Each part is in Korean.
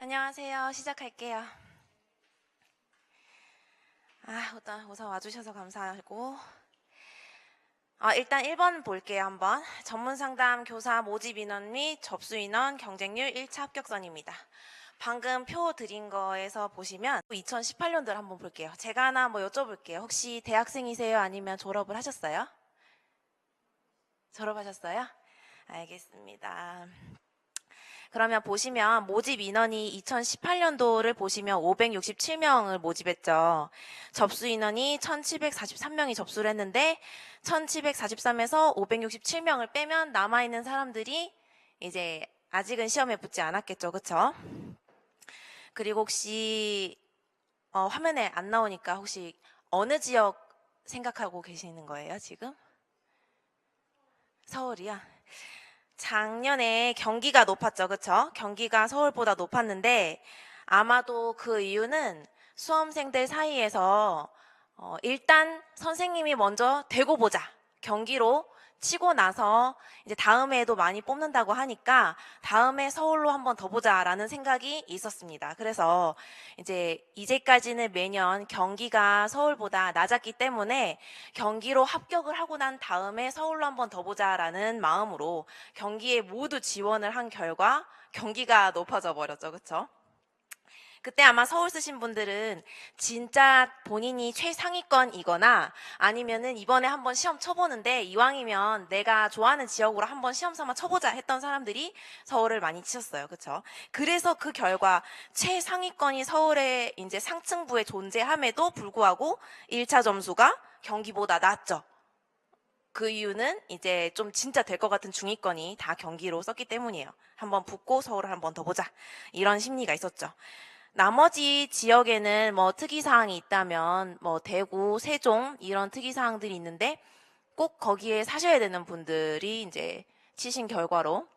안녕하세요. 시작할게요. 우선 와주셔서 감사하고. 일단 1번 볼게요, 한번. 전문상담 교사 모집 인원 및 접수 인원 경쟁률 1차 합격선입니다. 방금 표 드린 거에서 보시면 2018년도를 한번 볼게요. 제가 하나 여쭤볼게요. 혹시 대학생이세요? 아니면 졸업을 하셨어요? 졸업하셨어요? 알겠습니다. 그러면 보시면 모집 인원이 2018년도를 보시면 567명을 모집했죠. 접수 인원이 1743명이 접수를 했는데 1743에서 567명을 빼면 남아있는 사람들이 이제 아직은 시험에 붙지 않았겠죠. 그쵸? 그리고 혹시 화면에 안 나오니까 혹시 어느 지역 생각하고 계시는 거예요, 지금? 서울이요? 작년에 경기가 높았죠. 그쵸? 경기가 서울보다 높았는데 아마도 그 이유는 수험생들 사이에서 일단 선생님이 먼저 되고 보자. 경기로 치고 나서 이제 다음에도 많이 뽑는다고 하니까 다음에 서울로 한번 더 보자라는 생각이 있었습니다. 그래서 이제까지는 매년 경기가 서울보다 낮았기 때문에 경기로 합격을 하고 난 다음에 서울로 한번 더 보자라는 마음으로 경기에 모두 지원을 한 결과 경기가 높아져 버렸죠. 그쵸? 그때 아마 서울 쓰신 분들은 진짜 본인이 최상위권이거나 아니면은 이번에 한번 시험 쳐보는데 이왕이면 내가 좋아하는 지역으로 한번 시험 삼아 쳐보자 했던 사람들이 서울을 많이 치셨어요. 그쵸? 그래서 그 결과 최상위권이 서울의 이제 상층부에 존재함에도 불구하고 1차 점수가 경기보다 낮죠. 그 이유는 이제 좀 진짜 될 것 같은 중위권이 다 경기로 썼기 때문이에요. 한번 붙고 서울을 한번 더 보자. 이런 심리가 있었죠. 나머지 지역에는 특이사항이 있다면 대구, 세종 이런 특이사항들이 있는데 꼭 거기에 사셔야 되는 분들이 이제 치신 결과로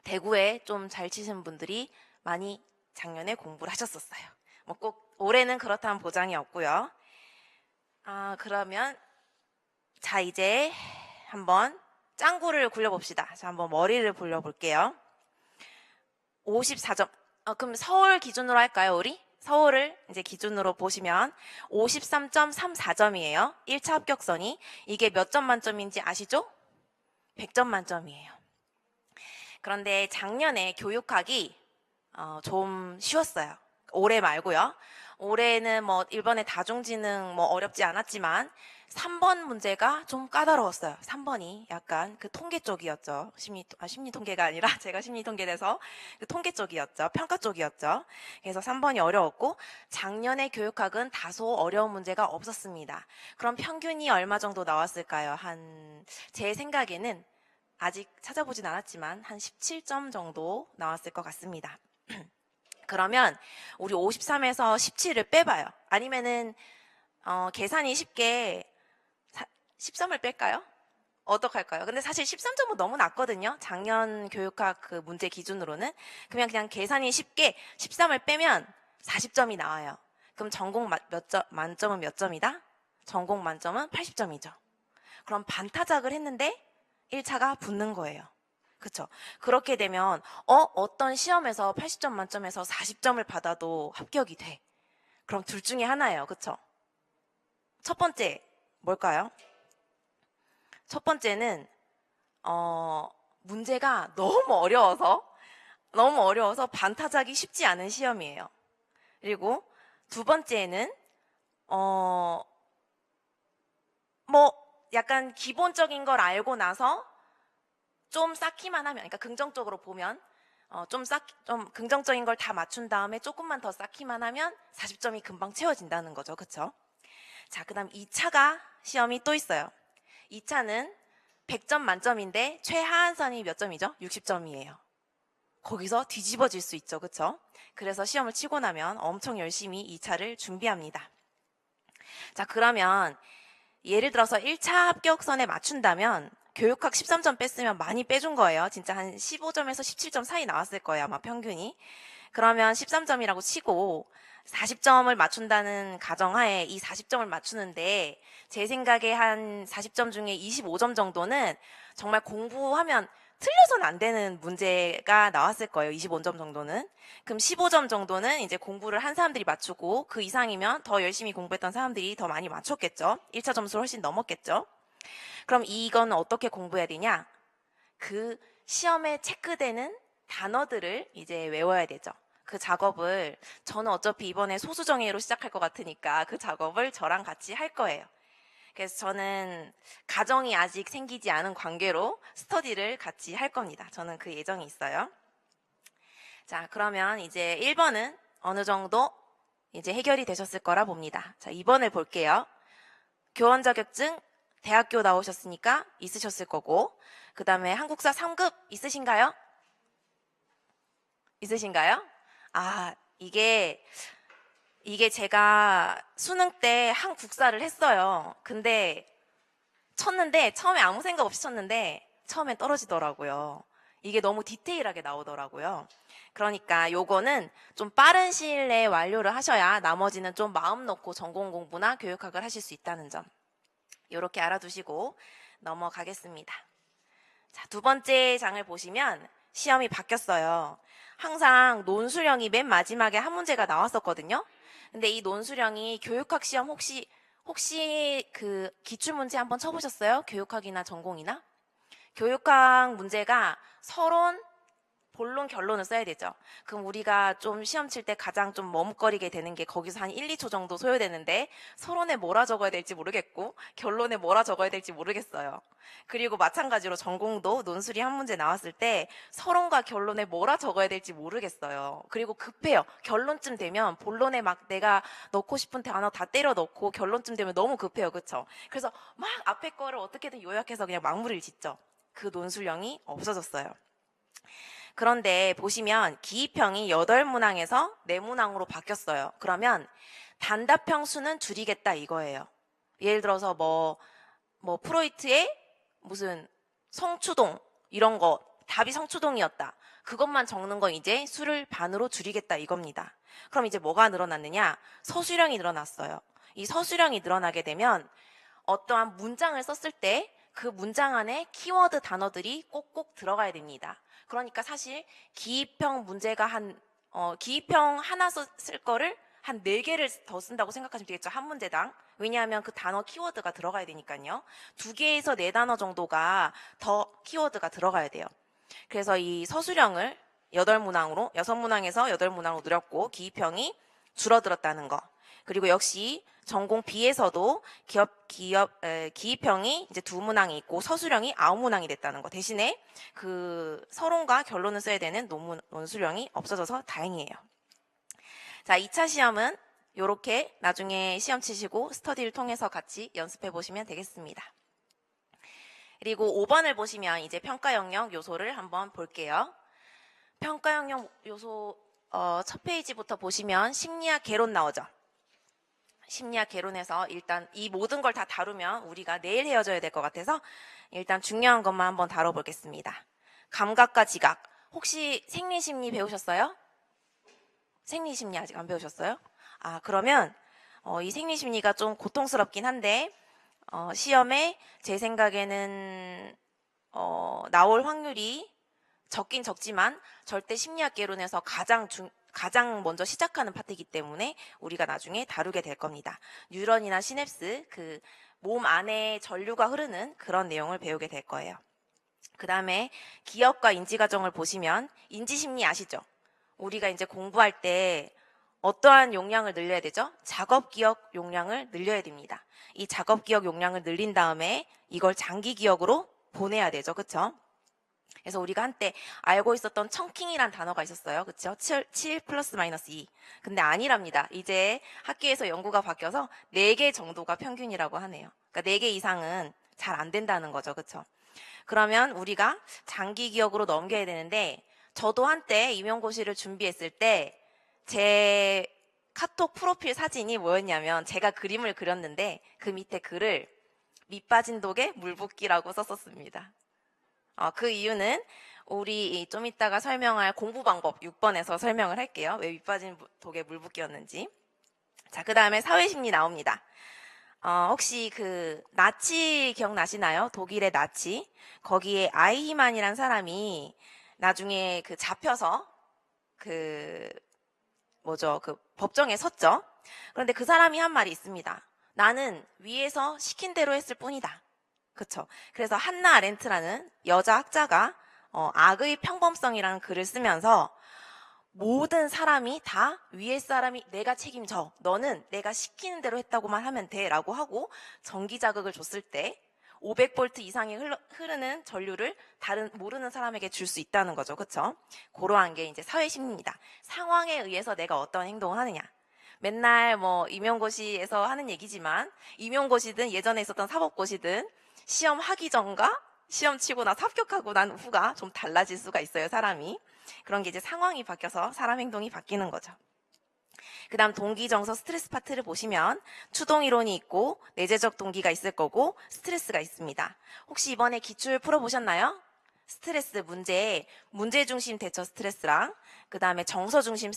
대구에 좀 잘 치신 분들이 많이 작년에 공부를 하셨었어요. 꼭 올해는 그렇다는 보장이 없고요. 그러면 자 이제 한번 짱구를 굴려봅시다. 자 한번 머리를 굴려볼게요. 54점. 그럼 서울 기준으로 할까요, 우리? 서울을 이제 기준으로 보시면 53.34점이에요. 1차 합격선이. 이게 몇 점 만점인지 아시죠? 100점 만점이에요. 그런데 작년에 교육학이 좀 쉬웠어요. 올해 말고요. 올해는 일본의 다중지능 어렵지 않았지만 3번 문제가 좀 까다로웠어요. 3번이 약간 그 통계 쪽이었죠. 심리 통계가 아니라 제가 심리 통계돼서 그 통계 쪽이었죠. 평가 쪽이었죠. 그래서 3번이 어려웠고 작년에 교육학은 다소 어려운 문제가 없었습니다. 그럼 평균이 얼마 정도 나왔을까요? 제 생각에는 아직 찾아보진 않았지만 한 17점 정도 나왔을 것 같습니다. 그러면 우리 53에서 17을 빼봐요. 아니면은 계산이 쉽게 13을 뺄까요? 어떡할까요? 근데 사실 13점은 너무 낮거든요. 작년 교육학 그 문제 기준으로는. 그냥 계산이 쉽게 13을 빼면 40점이 나와요. 그럼 전공 만점은 몇 점이다? 전공 만점은 80점이죠. 그럼 반타작을 했는데 1차가 붙는 거예요. 그쵸? 그렇게 되면 어떤 시험에서 80점 만점에서 40점을 받아도 합격이 돼. 그럼 둘 중에 하나예요. 그쵸? 첫 번째 뭘까요? 첫 번째는 문제가 너무 어려워서 반타작이 쉽지 않은 시험이에요. 그리고 두 번째는 약간 기본적인 걸 알고 나서 좀 쌓기만 하면, 그러니까 긍정적으로 보면 좀 긍정적인 걸 다 맞춘 다음에 조금만 더 쌓기만 하면 40점이 금방 채워진다는 거죠. 그쵸? 자, 그 다음 2차가 시험이 또 있어요. 2차는 100점 만점인데 최하한선이 몇 점이죠? 60점이에요. 거기서 뒤집어질 수 있죠. 그쵸? 그래서 시험을 치고 나면 엄청 열심히 2차를 준비합니다. 자, 그러면 예를 들어서 1차 합격선에 맞춘다면 교육학 13점 뺐으면 많이 빼준 거예요. 진짜 한 15점에서 17점 사이 나왔을 거예요. 아마 평균이. 그러면 13점이라고 치고 40점을 맞춘다는 가정하에 이 40점을 맞추는데 제 생각에 한 40점 중에 25점 정도는 정말 공부하면 틀려서는 안 되는 문제가 나왔을 거예요. 25점 정도는. 그럼 15점 정도는 이제 공부를 한 사람들이 맞추고 그 이상이면 더 열심히 공부했던 사람들이 더 많이 맞췄겠죠. 1차 점수를 훨씬 넘었겠죠. 그럼 이건 어떻게 공부해야 되냐? 그 시험에 체크되는 단어들을 이제 외워야 되죠. 그 작업을 저는 어차피 이번에 소수정예로 시작할 것 같으니까 그 작업을 저랑 같이 할 거예요. 그래서 저는 가정이 아직 생기지 않은 관계로 스터디를 같이 할 겁니다. 저는 그 예정이 있어요. 자, 그러면 이제 1번은 어느 정도 이제 해결이 되셨을 거라 봅니다. 자, 2번을 볼게요. 교원 자격증 대학교 나오셨으니까 있으셨을 거고, 그 다음에 한국사 3급 있으신가요? 있으신가요? 아, 이게 제가 수능 때 한국사를 했어요. 근데 쳤는데 처음에 아무 생각 없이 쳤는데 처음엔 떨어지더라고요. 이게 너무 디테일하게 나오더라고요. 그러니까 요거는 좀 빠른 시일 내에 완료를 하셔야 나머지는 좀 마음 놓고 전공 공부나 교육학을 하실 수 있다는 점. 요렇게 알아두시고 넘어가겠습니다. 자, 두 번째 장을 보시면 시험이 바뀌었어요. 항상 논술형이 맨 마지막에 한 문제가 나왔었거든요. 근데 이 논술형이 교육학 시험 혹시 그 기출문제 한번 쳐보셨어요? 교육학이나 전공이나? 교육학 문제가 서론, 본론, 결론을 써야 되죠. 그럼 우리가 좀 시험 칠 때 가장 좀 머뭇거리게 되는 게 거기서 한 1, 2초 정도 소요되는데 서론에 뭐라 적어야 될지 모르겠고 결론에 뭐라 적어야 될지 모르겠어요. 그리고 마찬가지로 전공도 논술이 한 문제 나왔을 때 서론과 결론에 뭐라 적어야 될지 모르겠어요. 그리고 급해요. 결론쯤 되면 본론에 막 내가 넣고 싶은 단어 다 때려 넣고 결론쯤 되면 너무 급해요. 그쵸? 그래서 막 앞에 거를 어떻게든 요약해서 그냥 마무리를 짓죠. 그 논술형이 없어졌어요. 그런데 보시면 기입형이 8문항에서 4문항으로 바뀌었어요. 그러면 단답형 수는 줄이겠다 이거예요. 예를 들어서 뭐 프로이트의 무슨 성추동 이런 거 답이 성추동이었다. 그것만 적는 거 이제 수를 반으로 줄이겠다 이겁니다. 그럼 이제 뭐가 늘어났느냐? 서술형이 늘어났어요. 이 서술형이 늘어나게 되면 어떠한 문장을 썼을 때 그 문장 안에 키워드 단어들이 꼭꼭 들어가야 됩니다. 그러니까 사실 기입형 문제가 기입형 하나 쓸 거를 한 4개를 더 쓴다고 생각하시면 되겠죠. 한 문제당. 왜냐하면 그 단어 키워드가 들어가야 되니까요. 2개에서 4단어 정도가 더 키워드가 들어가야 돼요. 그래서 이 서술형을 8문항으로, 6문항에서 8문항으로 늘렸고 기입형이 줄어들었다는 거. 그리고 역시 전공 B에서도 기입형이 이제 2문항이 있고 서술형이 9문항이 됐다는 거. 대신에 그 서론과 결론을 써야 되는 논술형이 없어져서 다행이에요. 자, 2차 시험은 이렇게 나중에 시험 치시고 스터디를 통해서 같이 연습해 보시면 되겠습니다. 그리고 5번을 보시면 이제 평가 영역 요소를 한번 볼게요. 평가 영역 요소 첫 페이지부터 보시면 심리학 개론 나오죠. 심리학 개론에서 일단 이 모든 걸 다 다루면 우리가 내일 헤어져야 될 것 같아서 일단 중요한 것만 한번 다뤄보겠습니다. 감각과 지각. 혹시 생리심리 배우셨어요? 생리심리 아직 안 배우셨어요? 아, 그러면 이 생리심리가 좀 고통스럽긴 한데 시험에 제 생각에는 나올 확률이 적긴 적지만 절대 심리학 개론에서 가장 먼저 시작하는 파트이기 때문에 우리가 나중에 다루게 될 겁니다. 뉴런이나 시냅스, 그 몸 안에 전류가 흐르는 그런 내용을 배우게 될 거예요. 그 다음에 기억과 인지과정을 보시면 인지심리 아시죠? 우리가 이제 공부할 때 어떠한 용량을 늘려야 되죠? 작업기억 용량을 늘려야 됩니다. 이 작업기억 용량을 늘린 다음에 이걸 장기기억으로 보내야 되죠. 그쵸? 그래서 우리가 한때 알고 있었던 청킹이란 단어가 있었어요. 그쵸? 7 플러스 마이너스 2. 근데 아니랍니다. 이제 학교에서 연구가 바뀌어서 4개 정도가 평균이라고 하네요. 그러니까 4개 이상은 잘 안 된다는 거죠. 그쵸? 그러면 우리가 장기 기억으로 넘겨야 되는데 저도 한때 임용고시를 준비했을 때 제 카톡 프로필 사진이 뭐였냐면 제가 그림을 그렸는데 그 밑에 글을 밑 빠진 독에 물 붓기라고 썼었습니다. 그 이유는 우리 좀 이따가 설명할 공부 방법 6번에서 설명을 할게요. 왜 밑빠진 독에 물 붓기였는지. 자, 그 다음에 사회심리 나옵니다. 혹시 그 나치 기억나시나요? 독일의 나치. 거기에 아이히만이란 사람이 나중에 그 잡혀서 그 뭐죠? 그 법정에 섰죠. 그런데 그 사람이 한 말이 있습니다. 나는 위에서 시킨 대로 했을 뿐이다. 그쵸? 그래서 한나 아렌트라는 여자 학자가 악의 평범성이라는 글을 쓰면서 모든 사람이 다 위에 사람이 내가 책임져. 너는 내가 시키는 대로 했다고만 하면 돼. 라고 하고 전기 자극을 줬을 때 500V 이상이 흐르는 전류를 다른 모르는 사람에게 줄 수 있다는 거죠. 그쵸? 그러한 게 이제 사회심리입니다. 상황에 의해서 내가 어떤 행동을 하느냐. 맨날 뭐 임용고시에서 하는 얘기지만 임용고시든 예전에 있었던 사법고시든 시험 하기 전과 시험 치고 나서 합격하고 난 후가 좀 달라질 수가 있어요, 사람이. 그런 게 이제 상황이 바뀌어서 사람 행동이 바뀌는 거죠. 그 다음 동기, 정서, 스트레스 파트를 보시면 추동이론이 있고 내재적 동기가 있을 거고 스트레스가 있습니다. 혹시 이번에 기출 풀어보셨나요? 스트레스 문제 중심 대처 스트레스랑 그 다음에 정서 중심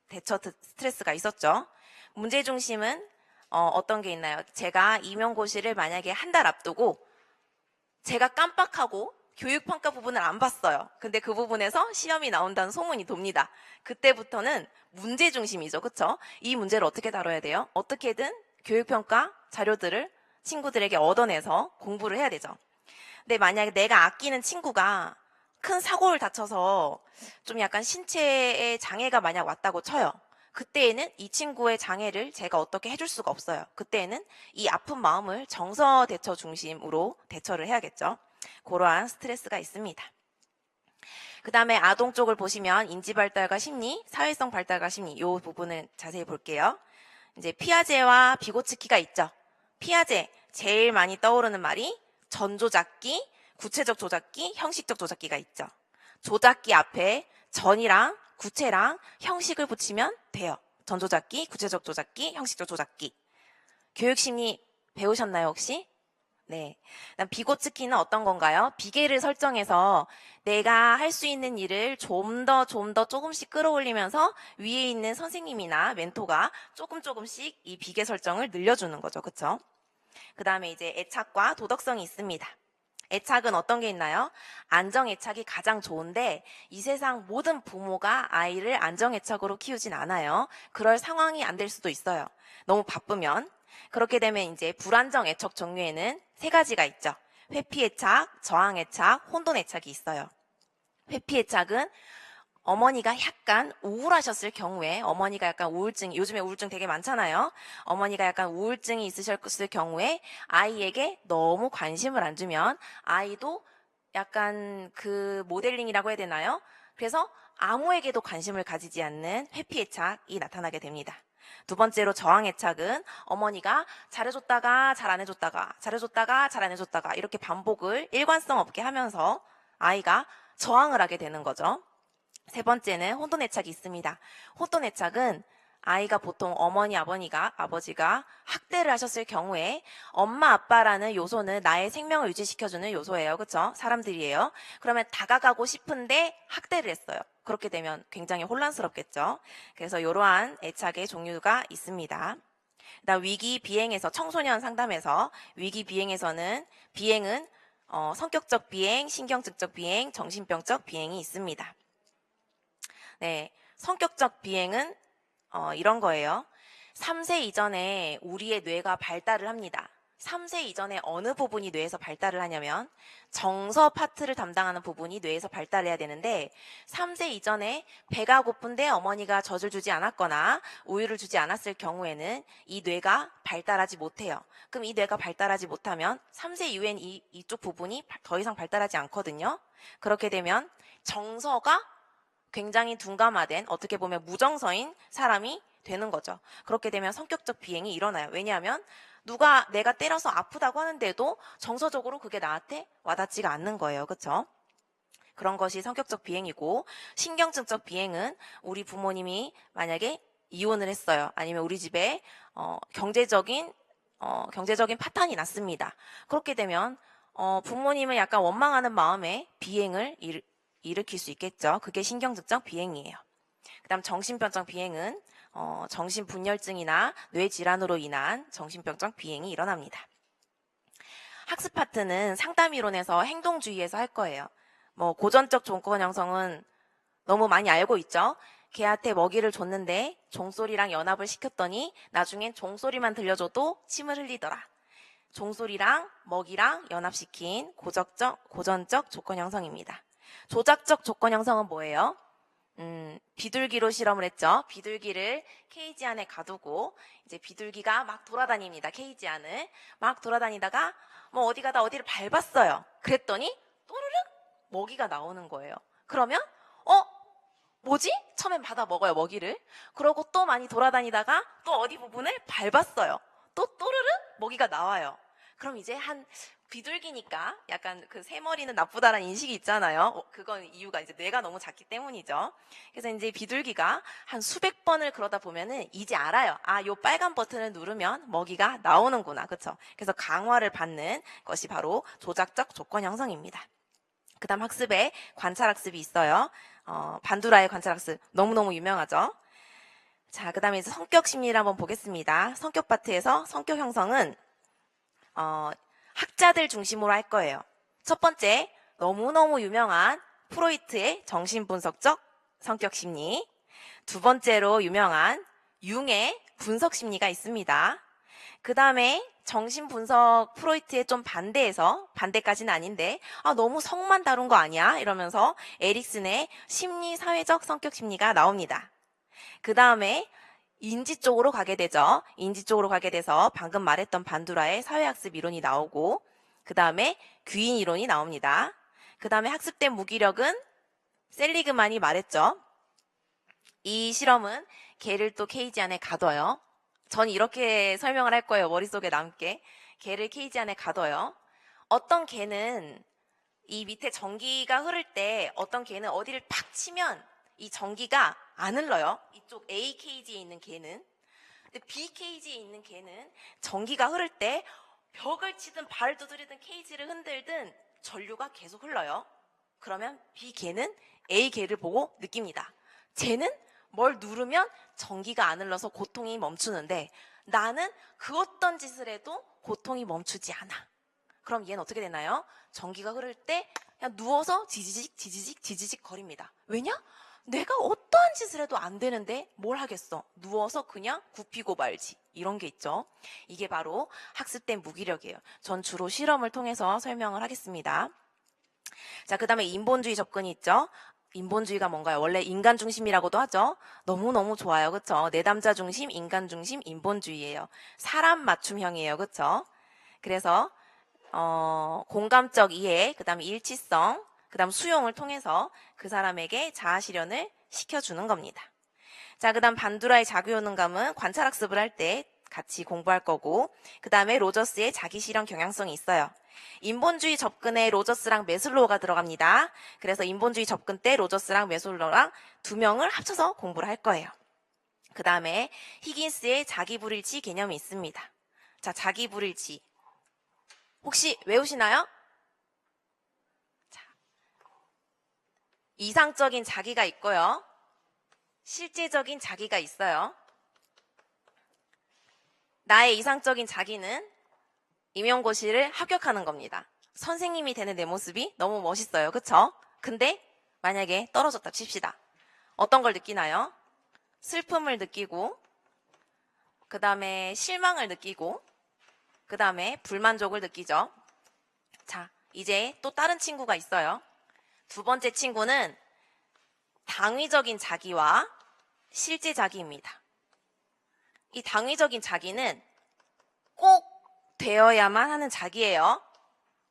대처 스트레스가 있었죠. 문제 중심은 어떤 게 있나요? 제가 임용고시를 만약에 한 달 앞두고 제가 깜빡하고 교육평가 부분을 안 봤어요. 근데 그 부분에서 시험이 나온다는 소문이 돕니다. 그때부터는 문제 중심이죠. 그쵸? 이 문제를 어떻게 다뤄야 돼요? 어떻게든 교육평가 자료들을 친구들에게 얻어내서 공부를 해야 되죠. 근데 만약에 내가 아끼는 친구가 큰 사고를 다쳐서 좀 약간 신체에 장애가 만약 왔다고 쳐요. 그때에는 이 친구의 장애를 제가 어떻게 해줄 수가 없어요. 그때에는 이 아픈 마음을 정서 대처 중심으로 대처를 해야겠죠. 그러한 스트레스가 있습니다. 그 다음에 아동 쪽을 보시면 인지발달과 심리, 사회성 발달과 심리 이 부분을 자세히 볼게요. 이제 피아제와 비고츠키가 있죠. 피아제 제일 많이 떠오르는 말이 전조작기, 구체적 조작기, 형식적 조작기가 있죠. 조작기 앞에 전이랑 구체랑 형식을 붙이면 돼요. 전조작기, 구체적 조작기, 형식적 조작기. 교육심리 배우셨나요, 혹시? 네. 비고츠키는 어떤 건가요? 비계를 설정해서 내가 할 수 있는 일을 좀 더 조금씩 끌어올리면서 위에 있는 선생님이나 멘토가 조금씩 이 비계 설정을 늘려주는 거죠. 그쵸? 그 다음에 이제 애착과 도덕성이 있습니다. 애착은 어떤 게 있나요? 안정애착이 가장 좋은데 이 세상 모든 부모가 아이를 안정애착으로 키우진 않아요. 그럴 상황이 안 될 수도 있어요. 너무 바쁘면. 그렇게 되면 이제 불안정애착 종류에는 세 가지가 있죠. 회피애착, 저항애착, 혼돈애착이 있어요. 회피애착은 어머니가 약간 우울하셨을 경우에 어머니가 약간 우울증, 요즘에 우울증 되게 많잖아요. 어머니가 약간 우울증이 있으셨을 경우에 아이에게 너무 관심을 안 주면 아이도 약간 그 모델링이라고 해야 되나요? 그래서 아무에게도 관심을 가지지 않는 회피애착이 나타나게 됩니다. 두 번째로 저항애착은 어머니가 잘해줬다가 잘 안 해줬다가 잘해줬다가 잘 안 해줬다가 이렇게 반복을 일관성 없게 하면서 아이가 저항을 하게 되는 거죠. 세 번째는 혼돈애착이 있습니다. 혼돈애착은 아이가 보통 어머니, 아버지가 학대를 하셨을 경우에 엄마, 아빠라는 요소는 나의 생명을 유지시켜주는 요소예요. 그렇죠? 사람들이에요. 그러면 다가가고 싶은데 학대를 했어요. 그렇게 되면 굉장히 혼란스럽겠죠. 그래서 이러한 애착의 종류가 있습니다. 그다음 위기 비행에서 청소년 상담에서 위기 비행에서는 비행은 성격적 비행, 신경증적 비행, 정신병적 비행이 있습니다. 네, 성격적 비행은 이런 거예요. 3세 이전에 우리의 뇌가 발달을 합니다. 3세 이전에 어느 부분이 뇌에서 발달을 하냐면 정서 파트를 담당하는 부분이 뇌에서 발달해야 되는데 3세 이전에 배가 고픈데 어머니가 젖을 주지 않았거나 우유를 주지 않았을 경우에는 이 뇌가 발달하지 못해요. 그럼 이 뇌가 발달하지 못하면 3세 이후엔 이쪽 부분이 더 이상 발달하지 않거든요. 그렇게 되면 정서가 굉장히 둔감화된 어떻게 보면 무정서인 사람이 되는 거죠. 그렇게 되면 성격적 비행이 일어나요. 왜냐하면 누가 내가 때려서 아프다고 하는데도 정서적으로 그게 나한테 와닿지가 않는 거예요. 그렇죠? 그런 것이 성격적 비행이고 신경증적 비행은 우리 부모님이 만약에 이혼을 했어요. 아니면 우리 집에 경제적인 파탄이 났습니다. 그렇게 되면 부모님을 약간 원망하는 마음에 비행을 일으킬 수 있겠죠. 그게 신경증적 비행이에요. 그다음 정신병적 비행은 정신분열증이나 뇌질환으로 인한 정신병적 비행이 일어납니다. 학습 파트는 상담 이론에서 행동주의에서 할 거예요. 고전적 조건 형성은 너무 많이 알고 있죠. 개한테 먹이를 줬는데 종소리랑 연합을 시켰더니 나중엔 종소리만 들려줘도 침을 흘리더라. 종소리랑 먹이랑 연합시킨 고전적 조건 형성입니다. 조작적 조건 형성은 뭐예요? 비둘기로 실험을 했죠. 비둘기를 케이지 안에 가두고 이제 비둘기가 막 돌아다닙니다. 케이지 안을 막 돌아다니다가 어디 가다 어디를 밟았어요. 그랬더니 또르륵 먹이가 나오는 거예요. 그러면 뭐지? 처음엔 받아 먹어요, 먹이를. 그러고 또 많이 돌아다니다가 또 어디 부분을 밟았어요. 또 또르르 먹이가 나와요. 그럼 이제 비둘기니까 약간 그 새머리는 나쁘다라는 인식이 있잖아요. 그건 이유가 이제 뇌가 너무 작기 때문이죠. 그래서 이제 비둘기가 한 수백 번을 그러다 보면은 이제 알아요. 요 빨간 버튼을 누르면 먹이가 나오는구나. 그쵸? 그래서 강화를 받는 것이 바로 조작적 조건 형성입니다. 그 다음 학습에 관찰학습이 있어요. 반두라의 관찰학습 너무너무 유명하죠. 자, 그 다음에 이제 성격심리를 한번 보겠습니다. 성격 파트에서 성격 형성은 학자들 중심으로 할 거예요. 첫 번째, 너무너무 유명한 프로이트의 정신분석적 성격심리. 두 번째로 유명한 융의 분석심리가 있습니다. 그 다음에 정신분석 프로이트의 좀 반대까지는 아닌데 너무 성만 다룬 거 아니야? 이러면서 에릭슨의 심리사회적 성격심리가 나옵니다. 그 다음에 인지 쪽으로 가게 되죠. 인지 쪽으로 가게 돼서 방금 말했던 반두라의 사회학습 이론이 나오고 그 다음에 귀인 이론이 나옵니다. 그 다음에 학습된 무기력은 셀리그만이 말했죠. 이 실험은 개를 또 케이지 안에 가둬요. 전 이렇게 설명을 할 거예요. 머릿속에 남게. 개를 케이지 안에 가둬요. 어떤 개는 이 밑에 전기가 흐를 때 어떤 개는 어디를 팍 치면 이 전기가 안 흘러요. 이쪽 A 케이지에 있는 개는. 근데 B 케이지에 있는 개는 전기가 흐를 때 벽을 치든 발을 두드리든 케이지를 흔들든 전류가 계속 흘러요. 그러면 B 개는 A 개를 보고 느낍니다. 쟤는 뭘 누르면 전기가 안 흘러서 고통이 멈추는데 나는 그 어떤 짓을 해도 고통이 멈추지 않아. 그럼 얘는 어떻게 되나요? 전기가 흐를 때 그냥 누워서 지지직 거립니다. 왜냐? 내가 어떠한 짓을 해도 안 되는데 뭘 하겠어? 누워서 그냥 굽히고 말지. 이런 게 있죠. 이게 바로 학습된 무기력이에요. 전 주로 실험을 통해서 설명을 하겠습니다. 자, 그 다음에 인본주의 접근이 있죠. 인본주의가 뭔가요? 원래 인간 중심이라고도 하죠. 너무너무 좋아요. 그쵸? 내담자 중심, 인간 중심, 인본주의예요. 사람 맞춤형이에요. 그쵸? 그래서 공감적 이해, 그 다음에 일치성, 그 다음 수용을 통해서 그 사람에게 자아 실현을 시켜주는 겁니다. 자, 그 다음 반두라의 자기효능감은 관찰학습을 할 때 같이 공부할 거고 그 다음에 로저스의 자기실현 경향성이 있어요. 인본주의 접근에 로저스랑 메슬로우가 들어갑니다. 그래서 인본주의 접근 때 로저스랑 메슬로우랑 두 명을 합쳐서 공부를 할 거예요. 그 다음에 히긴스의 자기불일치 개념이 있습니다. 자, 자기불일치 혹시 외우시나요? 자, 이상적인 자기가 있고요. 실제적인 자기가 있어요. 나의 이상적인 자기는 임용고시를 합격하는 겁니다. 선생님이 되는 내 모습이 너무 멋있어요. 그쵸? 근데 만약에 떨어졌다 칩시다. 어떤 걸 느끼나요? 슬픔을 느끼고 그 다음에 실망을 느끼고 그 다음에 불만족을 느끼죠. 자, 이제 또 다른 친구가 있어요. 두 번째 친구는 당위적인 자기와 실제 자기입니다. 이 당위적인 자기는 꼭 되어야만 하는 자기예요.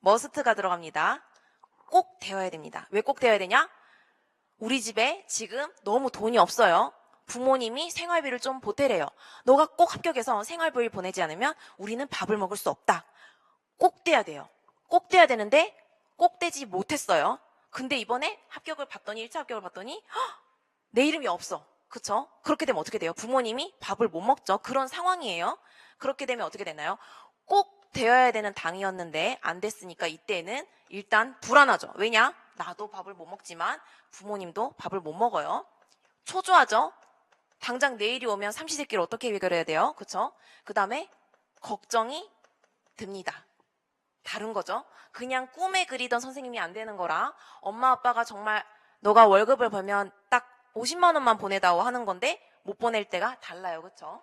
머스트가 들어갑니다. 꼭 되어야 됩니다. 왜 꼭 되어야 되냐? 우리 집에 지금 너무 돈이 없어요. 부모님이 생활비를 좀 보태래요. 너가 꼭 합격해서 생활비를 보내지 않으면 우리는 밥을 먹을 수 없다. 꼭 돼야 돼요. 꼭 돼야 되는데 꼭 되지 못했어요. 근데 이번에 합격을 봤더니 1차 합격을 봤더니 내 이름이 없어. 그쵸? 그렇게 되면 어떻게 돼요? 부모님이 밥을 못 먹죠. 그런 상황이에요. 그렇게 되면 어떻게 되나요? 꼭 되어야 되는 당이었는데 안 됐으니까 이때는 일단 불안하죠. 왜냐? 나도 밥을 못 먹지만 부모님도 밥을 못 먹어요. 초조하죠. 당장 내일이 오면 삼시세끼를 어떻게 해결해야 돼요? 그쵸? 그 다음에 걱정이 듭니다. 다른 거죠. 그냥 꿈에 그리던 선생님이 안 되는 거라 엄마 아빠가 정말 너가 월급을 벌면 딱 50만 원만 보내다오 하는 건데 못 보낼 때가 달라요. 그쵸?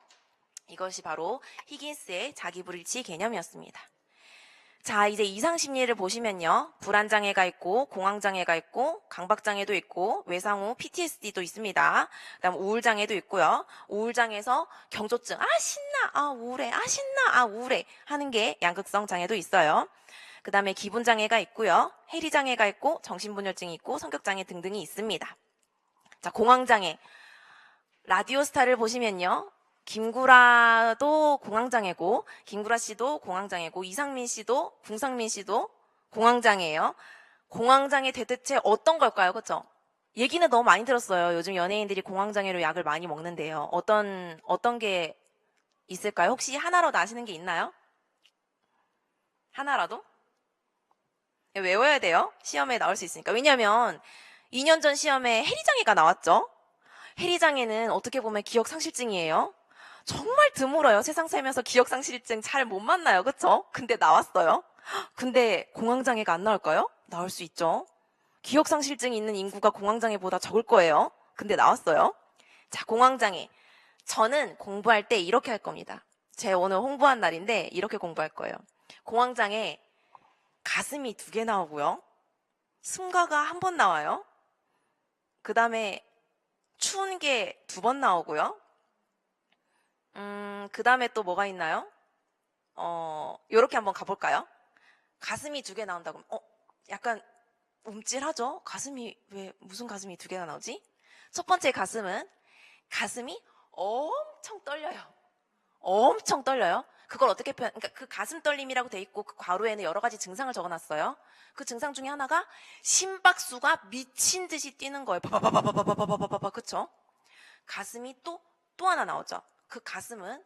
이것이 바로 히긴스의 자기불일치 개념이었습니다. 자, 이제 이상심리를 보시면요. 불안장애가 있고 공황장애가 있고 강박장애도 있고 외상후 PTSD도 있습니다. 그다음 우울장애도 있고요. 우울장애에서 경조증, 아 신나, 아 우울해, 아 신나, 아 우울해 하는 게 양극성 장애도 있어요. 그 다음에 기분장애가 있고요. 해리장애가 있고 정신분열증이 있고 성격장애 등등이 있습니다. 자, 공황장애. 라디오스타를 보시면요. 김구라도 공황장애고 김구라 씨도 공황장애고 이상민 씨도 궁상민 씨도 공황장애예요. 공황장애 대체 어떤 걸까요? 그렇죠? 얘기는 너무 많이 들었어요. 요즘 연예인들이 공황장애로 약을 많이 먹는데요. 어떤 게 있을까요? 혹시 하나로 아시는 게 있나요? 하나라도? 외워야 돼요. 시험에 나올 수 있으니까. 왜냐하면 2년 전 시험에 해리장애가 나왔죠. 해리장애는 어떻게 보면 기억상실증이에요. 정말 드물어요. 세상 살면서 기억상실증 잘 못 만나요. 그쵸? 근데 나왔어요. 근데 공황장애가 안 나올까요? 나올 수 있죠. 기억상실증이 있는 인구가 공황장애보다 적을 거예요. 근데 나왔어요. 자, 공황장애. 저는 공부할 때 이렇게 할 겁니다. 제 오늘 홍보한 날인데 이렇게 공부할 거예요. 공황장애 가슴이 2개 나오고요. 승가가 1번 나와요. 그 다음에 추운 게 2번 나오고요. 그 다음에 또 뭐가 있나요? 요렇게 한번 가볼까요? 가슴이 2개 나온다고, 약간 움찔하죠? 무슨 가슴이 2개가 나오지? 첫 번째 가슴이 엄청 떨려요. 엄청 떨려요. 그걸 어떻게 그러니까 그 가슴 떨림이라고 돼 있고 그 괄호에는 여러 가지 증상을 적어놨어요. 그 증상 중에 하나가 심박수가 미친 듯이 뛰는 거예요. 바바바바바바바바바바, 그쵸? 가슴이 또 하나 나오죠. 그 가슴은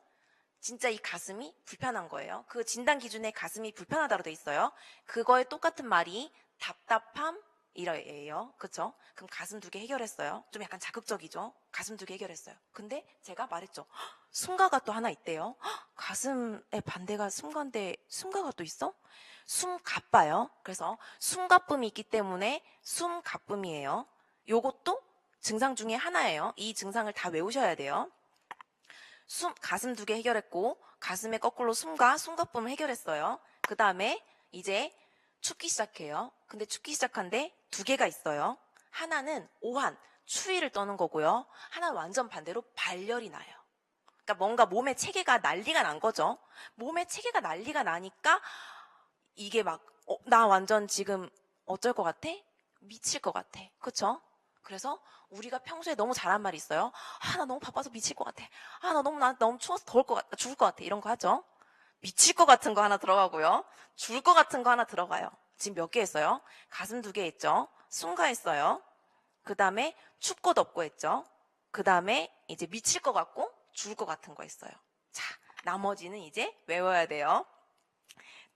진짜 이 가슴이 불편한 거예요. 그 진단 기준에 가슴이 불편하다로 돼 있어요. 그거에 똑같은 말이 답답함이래요. 그쵸? 그럼 가슴 2개 해결했어요. 좀 약간 자극적이죠? 가슴 2개 해결했어요. 근데 제가 말했죠. 숨가가 또 하나 있대요. 가슴의 반대가 숨가인데 숨가가 또 있어? 숨가빠요. 그래서 숨가쁨이 있기 때문에 숨가쁨이에요. 요것도 증상 중에 하나예요. 이 증상을 다 외우셔야 돼요. 가슴 2개 해결했고 가슴에 거꾸로 숨가쁨을 해결했어요. 그 다음에 이제 춥기 시작해요. 근데 춥기 시작한데 2개가 있어요. 하나는 오한, 추위를 떠는 거고요. 하나는 완전 반대로 발열이 나요. 그러니까 뭔가 몸의 체계가 난리가 난 거죠. 몸의 체계가 난리가 나니까 이게 막 나 완전 지금 어쩔 것 같아? 미칠 것 같아. 그쵸? 그래서 우리가 평소에 너무 잘한 말이 있어요. 나 너무 바빠서 미칠 것 같아. 나 너무 추워서 더울 것 같아. 죽을 것 같아. 이런 거 하죠. 미칠 것 같은 거 하나 들어가고요. 죽을 것 같은 거 하나 들어가요. 지금 몇 개 했어요? 가슴 2개 했죠. 숨가 했어요. 그 다음에 춥고 덥고 했죠. 그 다음에 이제 미칠 것 같고 죽을 것 같은 거 했어요. 자, 나머지는 이제 외워야 돼요.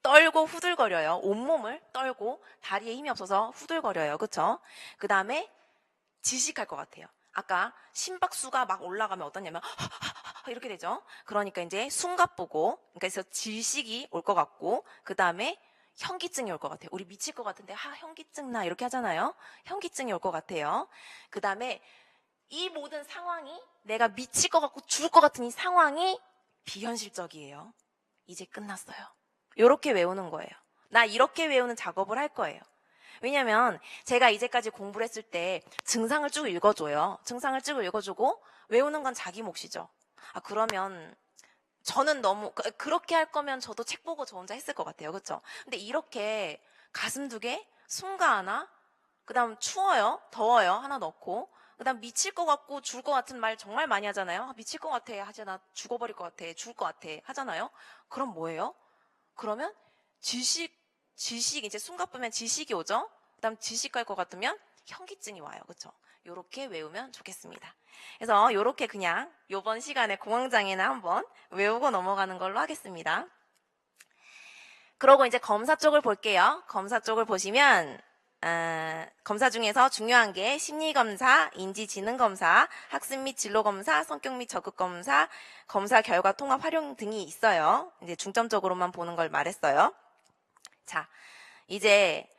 떨고 후들거려요. 온몸을 떨고 다리에 힘이 없어서 후들거려요. 그쵸? 그 다음에 질식할 것 같아요. 아까 심박수가 막 올라가면 어떠냐면 이렇게 되죠. 그러니까 이제 숨가쁘고 그러니까 그래서 질식이 올 것 같고 그 다음에 현기증이 올 것 같아요. 우리 미칠 것 같은데 현기증 나 이렇게 하잖아요. 현기증이 올 것 같아요. 그 다음에 이 모든 상황이 내가 미칠 것 같고 죽을 것 같은 이 상황이 비현실적이에요. 이제 끝났어요. 이렇게 외우는 거예요. 나 이렇게 외우는 작업을 할 거예요. 왜냐면 제가 이제까지 공부를 했을 때 증상을 쭉 읽어줘요. 증상을 쭉 읽어주고 외우는 건 자기 몫이죠. 그러면 저는 너무 그렇게 할 거면 저도 책 보고 저 혼자 했을 것 같아요. 그렇죠? 근데 이렇게 가슴 2개, 숨가 하나, 그다음 추워요, 더워요 하나 넣고 그다음 미칠 것 같고 죽을 것 같은 말 정말 많이 하잖아요. 미칠 것 같아 하잖아. 죽어버릴 것 같아. 죽을 것 같아 하잖아요. 그럼 뭐예요? 그러면 질식 이제 숨가쁘면 질식이 오죠. 그다음 질식 갈 것 같으면 현기증이 와요. 그렇죠? 요렇게 외우면 좋겠습니다. 그래서 요렇게 그냥 요번 시간에 공황장애나 한번 외우고 넘어가는 걸로 하겠습니다. 그러고 이제 검사 쪽을 볼게요. 검사 쪽을 보시면 검사 중에서 중요한 게 심리검사, 인지지능검사, 학습 및 진로검사, 성격 및 적극검사, 검사 결과 통합 활용 등이 있어요. 이제 중점적으로만 보는 걸 말했어요. 자, 이제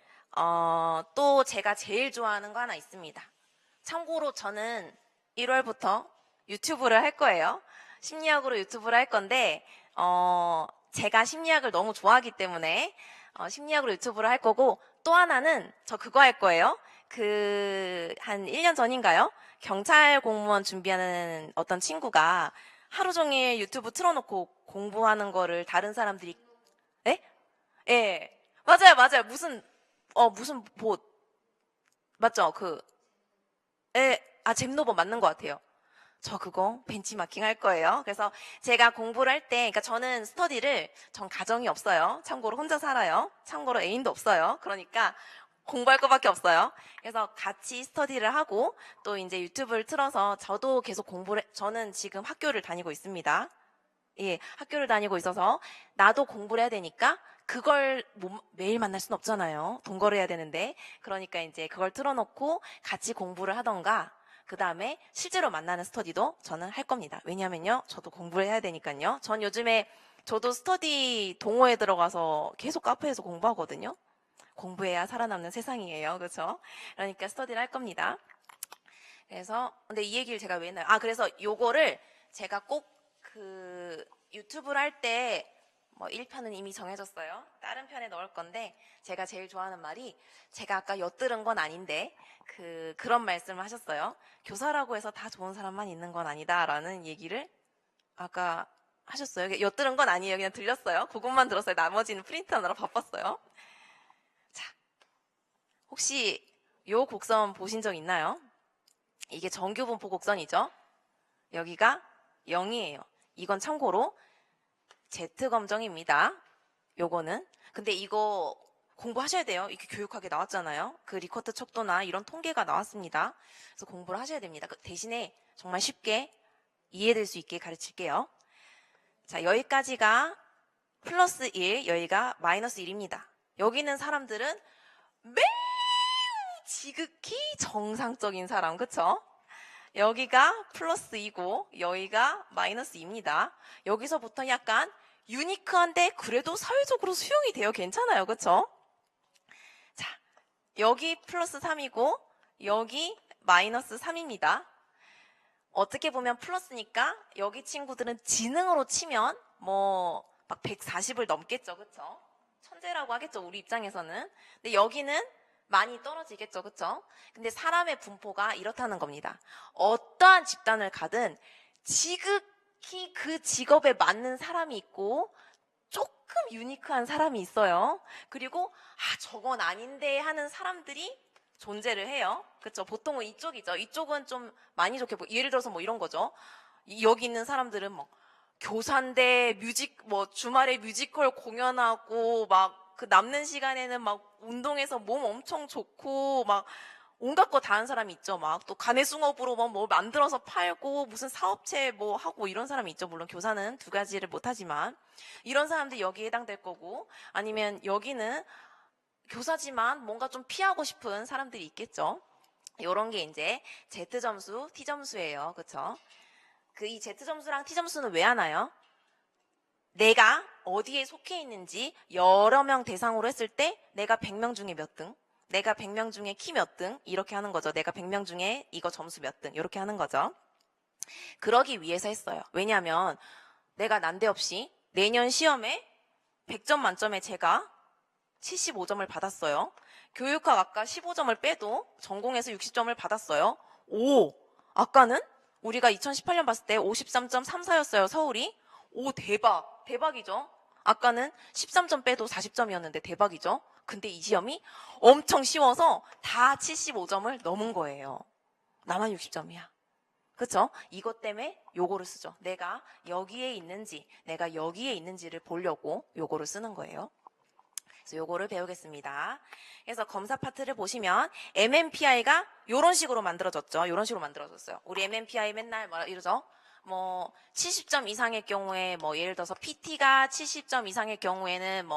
또 제가 제일 좋아하는 거 하나 있습니다. 참고로 저는 1월부터 유튜브를 할 거예요. 심리학으로 유튜브를 할 건데 제가 심리학을 너무 좋아하기 때문에 심리학으로 유튜브를 할 거고, 또 하나는 저 그거 할 거예요. 한 1년 전인가요? 경찰 공무원 준비하는 어떤 친구가 하루 종일 유튜브 틀어놓고 공부하는 거를 다른 사람들이, 예? 예. 맞아요. 무슨 맞죠? 잼노버 맞는 것 같아요. 저 그거 벤치마킹 할 거예요. 그래서 제가 공부를 할 때, 그러니까 저는 전 가정이 없어요. 참고로 혼자 살아요. 참고로 애인도 없어요. 그러니까 공부할 거밖에 없어요. 그래서 같이 스터디를 하고 또 이제 유튜브를 틀어서 저도 계속 저는 지금 학교를 다니고 있습니다. 예, 학교를 다니고 있어서 나도 공부를 해야 되니까 그걸 매일 만날 순 없잖아요. 동거를 해야 되는데. 그러니까 이제 그걸 틀어놓고 같이 공부를 하던가, 그 다음에 실제로 만나는 스터디도 저는 할 겁니다. 왜냐면요, 저도 공부를 해야 되니까요. 전 요즘에 저도 스터디 동호회 들어가서 계속 카페에서 공부하거든요. 공부해야 살아남는 세상이에요. 그렇죠? 그러니까 스터디를 할 겁니다. 그래서 근데 이 얘기를 제가 왜 했나요? 그래서 요거를 제가 꼭 유튜브를 할 때 1편은 이미 정해졌어요. 다른 편에 넣을 건데, 제가 제일 좋아하는 말이, 제가 아까 엿들은 건 아닌데 그런 말씀을 하셨어요. 교사라고 해서 다 좋은 사람만 있는 건 아니다라는 얘기를 아까 하셨어요. 엿들은 건 아니에요. 그냥 들렸어요. 그것만 들었어요. 나머지는 프린트하느라 바빴어요. 자, 혹시 요 곡선 보신 적 있나요? 이게 정규분포 곡선이죠. 여기가 0이에요. 이건 참고로 Z검정입니다. 요거는. 근데 이거 공부하셔야 돼요. 이게 교육학에 나왔잖아요. 그 리커트 척도나 이런 통계가 나왔습니다. 그래서 공부를 하셔야 됩니다. 대신에 정말 쉽게 이해될 수 있게 가르칠게요. 자, 여기까지가 플러스 1, 여기가 마이너스 1입니다. 여기 있는 사람들은 매우 지극히 정상적인 사람, 그쵸? 여기가 플러스 2고 여기가 마이너스 2입니다. 여기서부터 약간 유니크한데 그래도 사회적으로 수용이 돼요. 괜찮아요. 그쵸? 자, 여기 플러스 3이고 여기 마이너스 3입니다. 어떻게 보면 플러스니까 여기 친구들은 지능으로 치면 막 140을 넘겠죠. 그쵸? 천재라고 하겠죠. 우리 입장에서는. 근데 여기는 많이 떨어지겠죠. 그쵸? 근데 사람의 분포가 이렇다는 겁니다. 어떠한 집단을 가든 지극히 그 직업에 맞는 사람이 있고 조금 유니크한 사람이 있어요. 그리고 저건 아닌데 하는 사람들이 존재를 해요. 그쵸? 보통은 이쪽이죠. 이쪽은 좀 많이 좋게 예를 들어서 이런 거죠. 여기 있는 사람들은 교사인데 주말에 뮤지컬 공연하고 그 남는 시간에는 운동해서 몸 엄청 좋고 온갖 거 다 하는 사람이 있죠. 또 가내숭업으로 뭐 만들어서 팔고 무슨 사업체 하고 이런 사람이 있죠. 물론 교사는 두 가지를 못하지만 이런 사람들이 여기에 해당될 거고, 아니면 여기는 교사지만 뭔가 좀 피하고 싶은 사람들이 있겠죠. 이런 게 이제 Z점수, T점수예요. 그쵸? 이 Z점수랑 T점수는 왜 하나요? 내가 어디에 속해 있는지 여러 명 대상으로 했을 때 내가 100명 중에 몇 등, 내가 100명 중에 키 몇 등, 이렇게 하는 거죠. 내가 100명 중에 이거 점수 몇 등, 이렇게 하는 거죠. 그러기 위해서 했어요. 왜냐하면 내가 난데없이 내년 시험에 100점 만점에 제가 75점을 받았어요. 교육학 아까 15점을 빼도 전공에서 60점을 받았어요. 아까는 우리가 2018년 봤을 때 53.34였어요. 서울이. 대박이죠. 아까는 13점 빼도 40점이었는데 대박이죠. 근데 이 시험이 엄청 쉬워서 다 75점을 넘은 거예요. 나만 60점이야. 그쵸? 이것 때문에 요거를 쓰죠. 내가 여기에 있는지, 내가 여기에 있는지를 보려고 요거를 쓰는 거예요. 그래서 요거를 배우겠습니다. 그래서 검사 파트를 보시면 MMPI가 요런 식으로 만들어졌죠. 요런 식으로 만들어졌어요. 우리 MMPI 맨날 이러죠. 뭐 70점 이상의 경우에 뭐 예를 들어서 PT가 70점 이상의 경우에는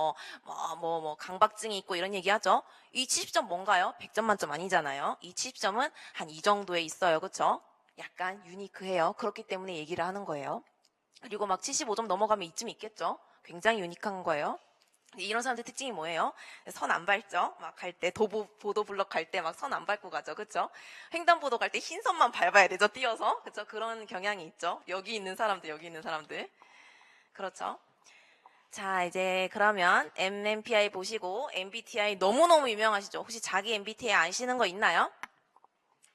강박증이 있고 이런 얘기하죠. 이 70점 뭔가요? 100점 만점 아니잖아요. 이 70점은 한 이 정도에 있어요. 그렇죠? 약간 유니크해요. 그렇기 때문에 얘기를 하는 거예요. 그리고 막 75점 넘어가면 이쯤 있겠죠. 굉장히 유니크한 거예요. 이런 사람들 특징이 뭐예요? 선 안 밟죠? 막 갈 때, 보도 블럭 갈 때 막 선 안 밟고 가죠. 그쵸? 횡단보도 갈 때 흰 선만 밟아야 되죠. 뛰어서. 그쵸? 그런 경향이 있죠. 여기 있는 사람들, 여기 있는 사람들. 그렇죠? 자, 이제 그러면 MMPI 보시고 MBTI 너무너무 유명하시죠? 혹시 자기 MBTI 아시는 거 있나요?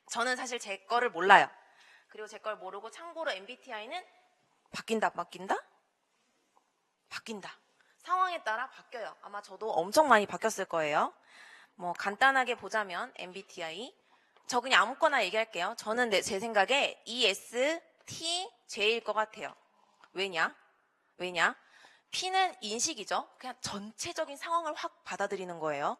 저는 사실 제 거를 몰라요. 그리고 제 걸 모르고 참고로 MBTI는 바뀐다, 바뀐다? 바뀐다. 상황에 따라 바뀌어요. 아마 저도 엄청 많이 바뀌었을 거예요. 뭐 간단하게 보자면 MBTI 저 그냥 아무거나 얘기할게요. 저는 제 생각에 ESTJ일 것 같아요. 왜냐? P는 인식이죠. 그냥 전체적인 상황을 확 받아들이는 거예요.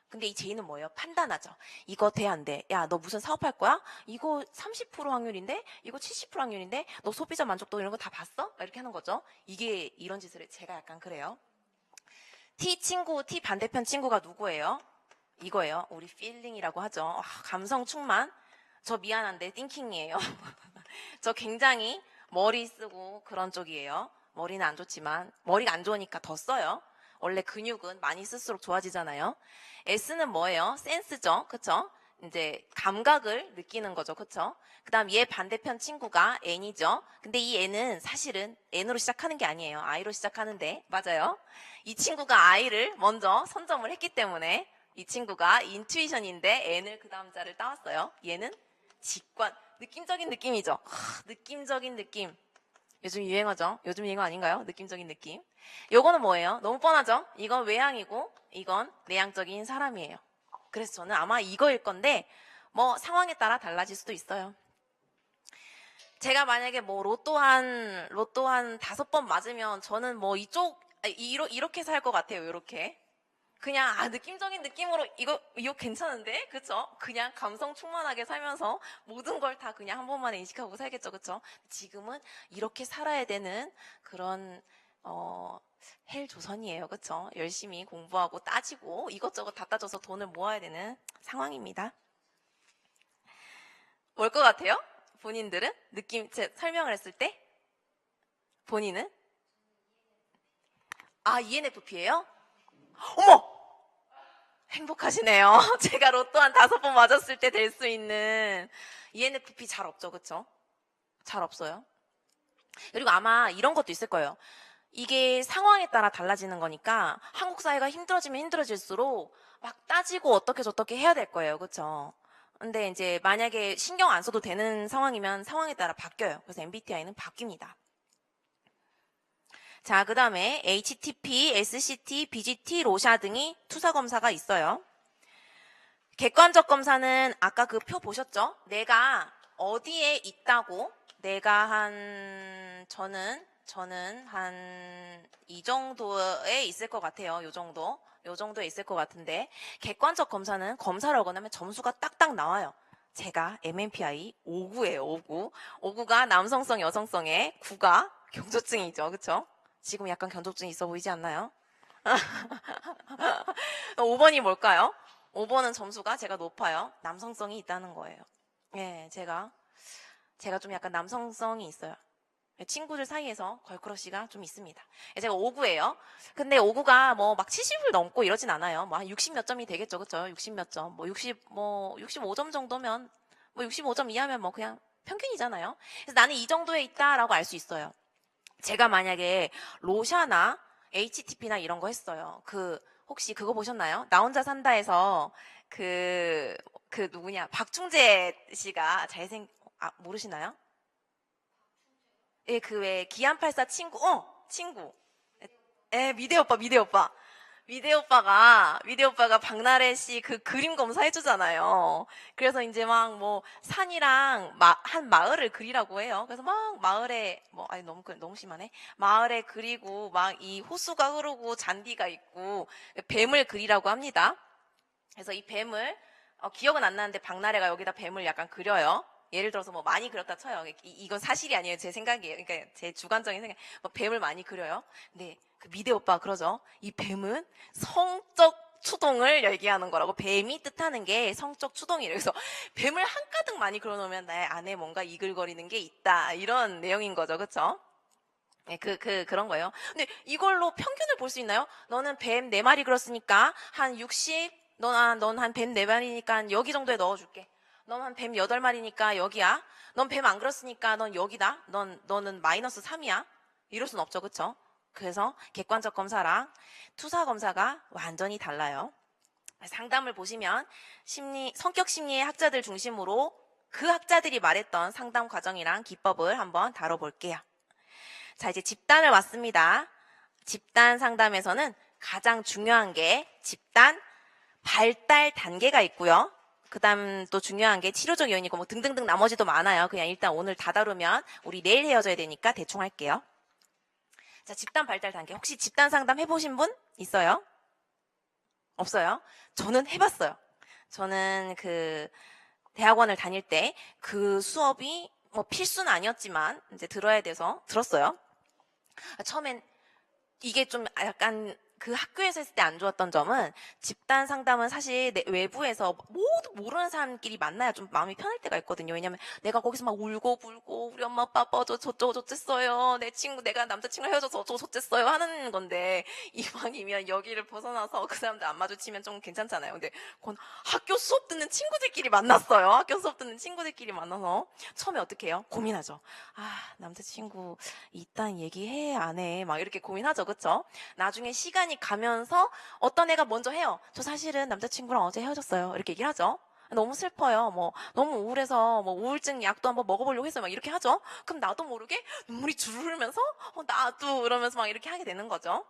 근데 이 J는 뭐예요? 판단하죠. 이거 돼, 안 돼? 야, 너 무슨 사업할 거야? 이거 30% 확률인데? 이거 70% 확률인데? 너 소비자 만족도 이런 거 다 봤어? 이렇게 하는 거죠. 이게 이런 짓을 제가 약간 그래요. T 반대편 친구가 누구예요? 이거예요. 우리 필링이라고 하죠. 감성 충만. 저 미안한데 띵킹이에요. 저 굉장히 머리 쓰고 그런 쪽이에요. 머리는 안 좋지만 머리가 안 좋으니까 더 써요. 원래 근육은 많이 쓸수록 좋아지잖아요. S는 뭐예요? 센스죠. 그쵸? 이제 감각을 느끼는 거죠. 그쵸? 그 다음 얘 반대편 친구가 N이죠. 근데 이 N은 사실은 N으로 시작하는 게 아니에요. I로 시작하는데. 맞아요. 이 친구가 I를 먼저 선점을 했기 때문에 이 친구가 인투이션인데 N을 그 다음 자를 따왔어요. 얘는 직관. 느낌적인 느낌이죠. 느낌적인 느낌. 요즘 유행어죠? 요즘 유행어 아닌가요? 느낌적인 느낌. 요거는 뭐예요? 너무 뻔하죠? 이건 외향이고 이건 내향적인 사람이에요. 그래서 저는 아마 이거일 건데 뭐 상황에 따라 달라질 수도 있어요. 제가 만약에 뭐 로또 한 5번 맞으면 저는 뭐 이렇게 살 것 같아요. 이렇게. 그냥 느낌적인 느낌으로 이거 괜찮은데? 그쵸? 그냥 감성 충만하게 살면서 모든 걸 다 그냥 한 번만에 인식하고 살겠죠. 그쵸? 지금은 이렇게 살아야 되는 그런 헬 조선이에요. 그쵸? 열심히 공부하고 따지고 이것저것 다 따져서 돈을 모아야 되는 상황입니다. 뭘 것 같아요? 본인들은? 설명을 했을 때? 본인은? ENFP예요? 어머! 행복하시네요. 제가 로또 한 5번 맞았을 때 될 수 있는 ENFP 잘 없죠. 그쵸? 잘 없어요. 그리고 아마 이런 것도 있을 거예요. 이게 상황에 따라 달라지는 거니까 한국 사회가 힘들어지면 힘들어질수록 막 따지고 어떻게 저떻게 해야 될 거예요. 그쵸? 근데 이제 만약에 신경 안 써도 되는 상황이면 상황에 따라 바뀌어요. 그래서 MBTI는 바뀝니다. 자, 그 다음에 HTP, SCT, BGT, 로샤 등이 투사 검사가 있어요. 객관적 검사는 아까 그 표 보셨죠? 내가 어디에 있다고 저는 한 이 정도에 있을 것 같아요. 요 정도에 있을 것 같은데 객관적 검사는 검사를 하고 나면 점수가 딱딱 나와요. 제가 MMPI 59예요. 59. 59가 남성성, 여성성에 9가 경조증이죠. 그쵸? 지금 약간 경조증 있어 보이지 않나요? 5번이 뭘까요? 5번은 점수가 제가 높아요. 남성성이 있다는 거예요. 예, 제가 좀 약간 남성성이 있어요. 친구들 사이에서 걸크러쉬가 좀 있습니다. 제가 59예요. 근데 59가 뭐 막 70을 넘고 이러진 않아요. 뭐 한 60 몇 점이 되겠죠. 그쵸? 60 몇 점. 65점 정도면, 65점 이하면 뭐 그냥 평균이잖아요. 그래서 나는 이 정도에 있다라고 알 수 있어요. 제가 만약에 로샤나 HTP나 이런 거 했어요. 혹시 그거 보셨나요? 나 혼자 산다에서 누구냐? 박충재 씨가 모르시나요? 예, 왜 기안84 친구. 미대 오빠. 미대 오빠가 박나래 씨 그 그림 검사 해주잖아요. 그래서 이제 막 산이랑 한 마을을 그리라고 해요. 그래서 막 마을에 너무 심하네. 마을에 그리고 막 이 호수가 흐르고 잔디가 있고 뱀을 그리라고 합니다. 그래서 이 뱀을 기억은 안 나는데 박나래가 여기다 뱀을 약간 그려요. 예를 들어서 뭐 많이 그렸다 쳐요. 이건 사실이 아니에요. 제 생각이에요. 그러니까 제 주관적인 생각. 뭐 뱀을 많이 그려요. 근데 그 미대 오빠가 그러죠. 이 뱀은 성적 추동을 얘기하는 거라고. 뱀이 뜻하는 게 성적 추동이래요. 그래서 뱀을 한가득 많이 그려놓으면 나의 안에 뭔가 이글거리는 게 있다. 이런 내용인 거죠. 그쵸? 네, 그런 거예요. 근데 이걸로 평균을 볼 수 있나요? 너는 뱀 4마리 그렸으니까 한 60, 넌 한 뱀 4마리니까 여기 정도에 넣어줄게. 넌 한 뱀 8마리니까 여기야. 넌 뱀 안 그렸으니까 넌 여기다. 너는 마이너스 3이야. 이럴 순 없죠. 그쵸? 그래서 객관적 검사랑 투사 검사가 완전히 달라요. 상담을 보시면 성격 심리의 학자들 중심으로 그 학자들이 말했던 상담 과정이랑 기법을 한번 다뤄볼게요. 자, 이제 집단을 왔습니다. 집단 상담에서는 가장 중요한 게 집단 발달 단계가 있고요. 그 다음 또 중요한 게 치료적 요인이고 뭐 등등등 나머지도 많아요. 그냥 일단 오늘 다 다루면 우리 내일 헤어져야 되니까 대충 할게요. 자, 집단 발달 단계. 혹시 집단 상담 해보신 분 있어요? 없어요? 저는 해봤어요. 저는 그 대학원을 다닐 때 그 수업이 뭐 필수는 아니었지만 이제 들어야 돼서 들었어요. 처음엔 이게 좀 약간 그 학교에서 했을 때 안 좋았던 점은 집단 상담은 사실 외부에서 모두 모르는 사람끼리 만나야 좀 마음이 편할 때가 있거든요. 왜냐면 내가 거기서 막 울고 불고 우리 엄마 아빠 아빠 저쩌고 저쨌어요. 내 친구 내가 남자친구 헤어져서 어쩌고 저쨌어요 하는 건데 이왕이면 여기를 벗어나서 그 사람들 안 마주치면 좀 괜찮잖아요. 근데 그건 학교 수업 듣는 친구들끼리 만났어요. 학교 수업 듣는 친구들끼리 만나서 처음에 어떻게 해요? 고민하죠. 아, 남자친구 이딴 얘기해 안 해? 막 이렇게 고민하죠. 그쵸? 나중에 시간이 가면서 어떤 애가 먼저 해요. 저 사실은 남자친구랑 어제 헤어졌어요. 이렇게 얘기를 하죠. 너무 슬퍼요. 뭐 너무 우울해서 뭐 우울증 약도 한번 먹어보려고 했어요. 막 이렇게 하죠. 그럼 나도 모르게 눈물이 주르 흐르면서 나도 이러면서 막 이렇게 하게 되는 거죠.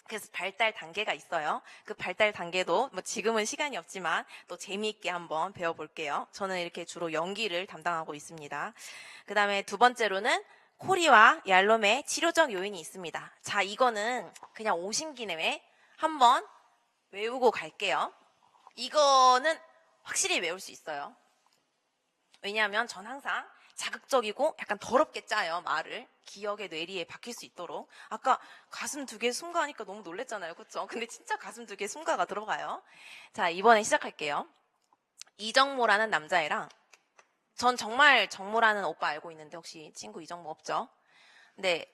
그래서 발달 단계가 있어요. 그 발달 단계도 뭐 지금은 시간이 없지만 또 재미있게 한번 배워볼게요. 저는 이렇게 주로 연기를 담당하고 있습니다. 그 다음에 두 번째로는 코리와 얄롬의 치료적 요인이 있습니다. 자, 이거는 그냥 오신 김에 한번 외우고 갈게요. 이거는 확실히 외울 수 있어요. 왜냐하면 전 항상 자극적이고 약간 더럽게 짜요, 말을. 기억의 뇌리에 박힐 수 있도록. 아까 가슴 2개 숨가하니까 너무 놀랬잖아요. 그쵸? 근데 진짜 가슴 2개 숨가가 들어가요. 자, 이번에 시작할게요. 이정모라는 남자애랑 전 정말 정모라는 오빠 알고 있는데 혹시 친구 이정모 없죠? 네.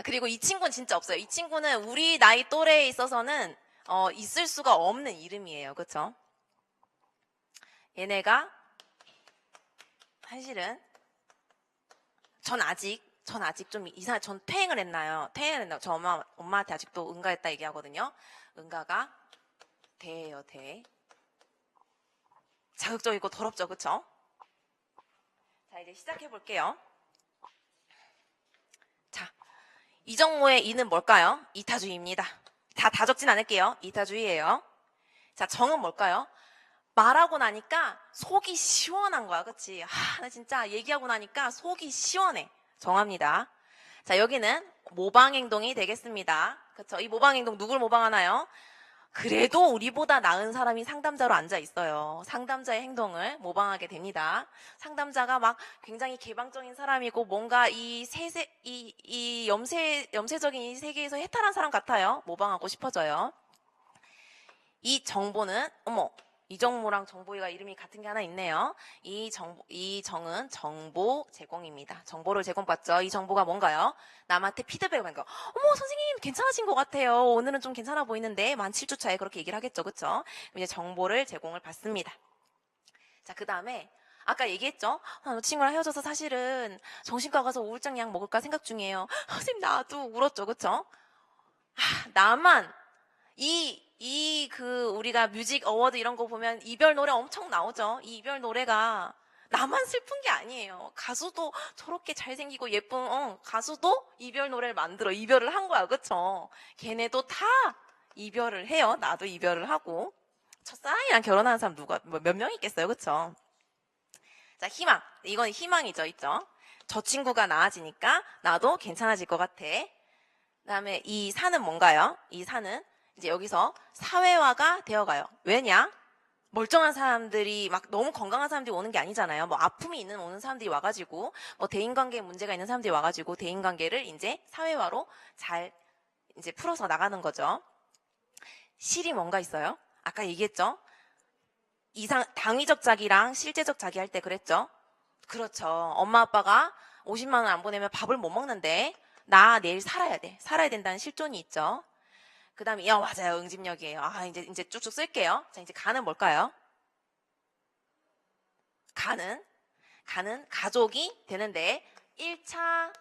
그리고 이 친구는 진짜 없어요. 이 친구는 우리 나이 또래에 있어서는 있을 수가 없는 이름이에요. 그쵸? 얘네가 사실은 전 아직 좀 전 퇴행을 했나요? 저 엄마한테 아직도 응가했다 얘기하거든요. 응가가 대예요, 대. 자극적이고 더럽죠, 그쵸? 자, 이제 시작해 볼게요. 자, 이정모의 이는 뭘까요? 이타주의입니다. 다 적진 않을게요. 이타주의예요. 자, 정은 뭘까요? 말하고 나니까 속이 시원한 거야, 그치? 나 진짜 얘기하고 나니까 속이 시원해. 정합니다. 자, 여기는 모방행동이 되겠습니다. 그쵸? 이 모방행동 누굴 모방하나요? 그래도 우리보다 나은 사람이 상담자로 앉아 있어요. 상담자의 행동을 모방하게 됩니다. 상담자가 막 굉장히 개방적인 사람이고 뭔가 이 염세적인 이 세계에서 해탈한 사람 같아요. 모방하고 싶어져요. 이 정보는, 이정모랑 정보이가 이름이 같은 게 하나 있네요. 이 정은 정보 제공입니다. 정보를 제공받죠. 이 정보가 뭔가요? 남한테 피드백을 받는 거. 선생님 괜찮아진 것 같아요. 오늘은 좀 괜찮아 보이는데 만 7주 차에 그렇게 얘기를 하겠죠. 그쵸? 이제 정보를 제공을 받습니다. 자, 그 다음에 아까 얘기했죠? 친구랑 헤어져서 사실은 정신과 가서 우울증 약 먹을까 생각 중이에요. 선생님 나도 울었죠. 그쵸? 나만 우리가 뮤직 어워드 이런 거 보면 이별 노래 엄청 나오죠. 이 이별 노래가 나만 슬픈 게 아니에요. 가수도 저렇게 잘생기고 예쁜, 가수도 이별 노래를 만들어 이별을 한 거야. 그쵸? 걔네도 다 이별을 해요. 나도 이별을 하고. 첫사랑이랑 결혼하는 사람 몇 명 있겠어요. 그쵸? 자, 희망. 이건 희망이죠. 있죠? 저 친구가 나아지니까 나도 괜찮아질 것 같아. 그 다음에 이 산은 뭔가요? 이 산은 이제 여기서 사회화가 되어가요. 왜냐? 멀쩡한 사람들이 막 너무 건강한 사람들이 오는 게 아니잖아요. 뭐 아픔이 있는 오는 사람들이 와가지고 뭐 대인관계에 문제가 있는 사람들이 와가지고 대인관계를 이제 사회화로 잘 이제 풀어서 나가는 거죠. 실이 뭔가 있어요? 아까 얘기했죠? 당위적 자기랑 실제적 자기 할 때 그랬죠? 그렇죠. 엄마 아빠가 50만 원 안 보내면 밥을 못 먹는데 나 내일 살아야 돼. 살아야 된다는 실존이 있죠. 그 다음에 맞아요. 응집력이에요. 이제 쭉쭉 쓸게요. 자, 이제 가는 뭘까요? 가는 가족이 되는데 1차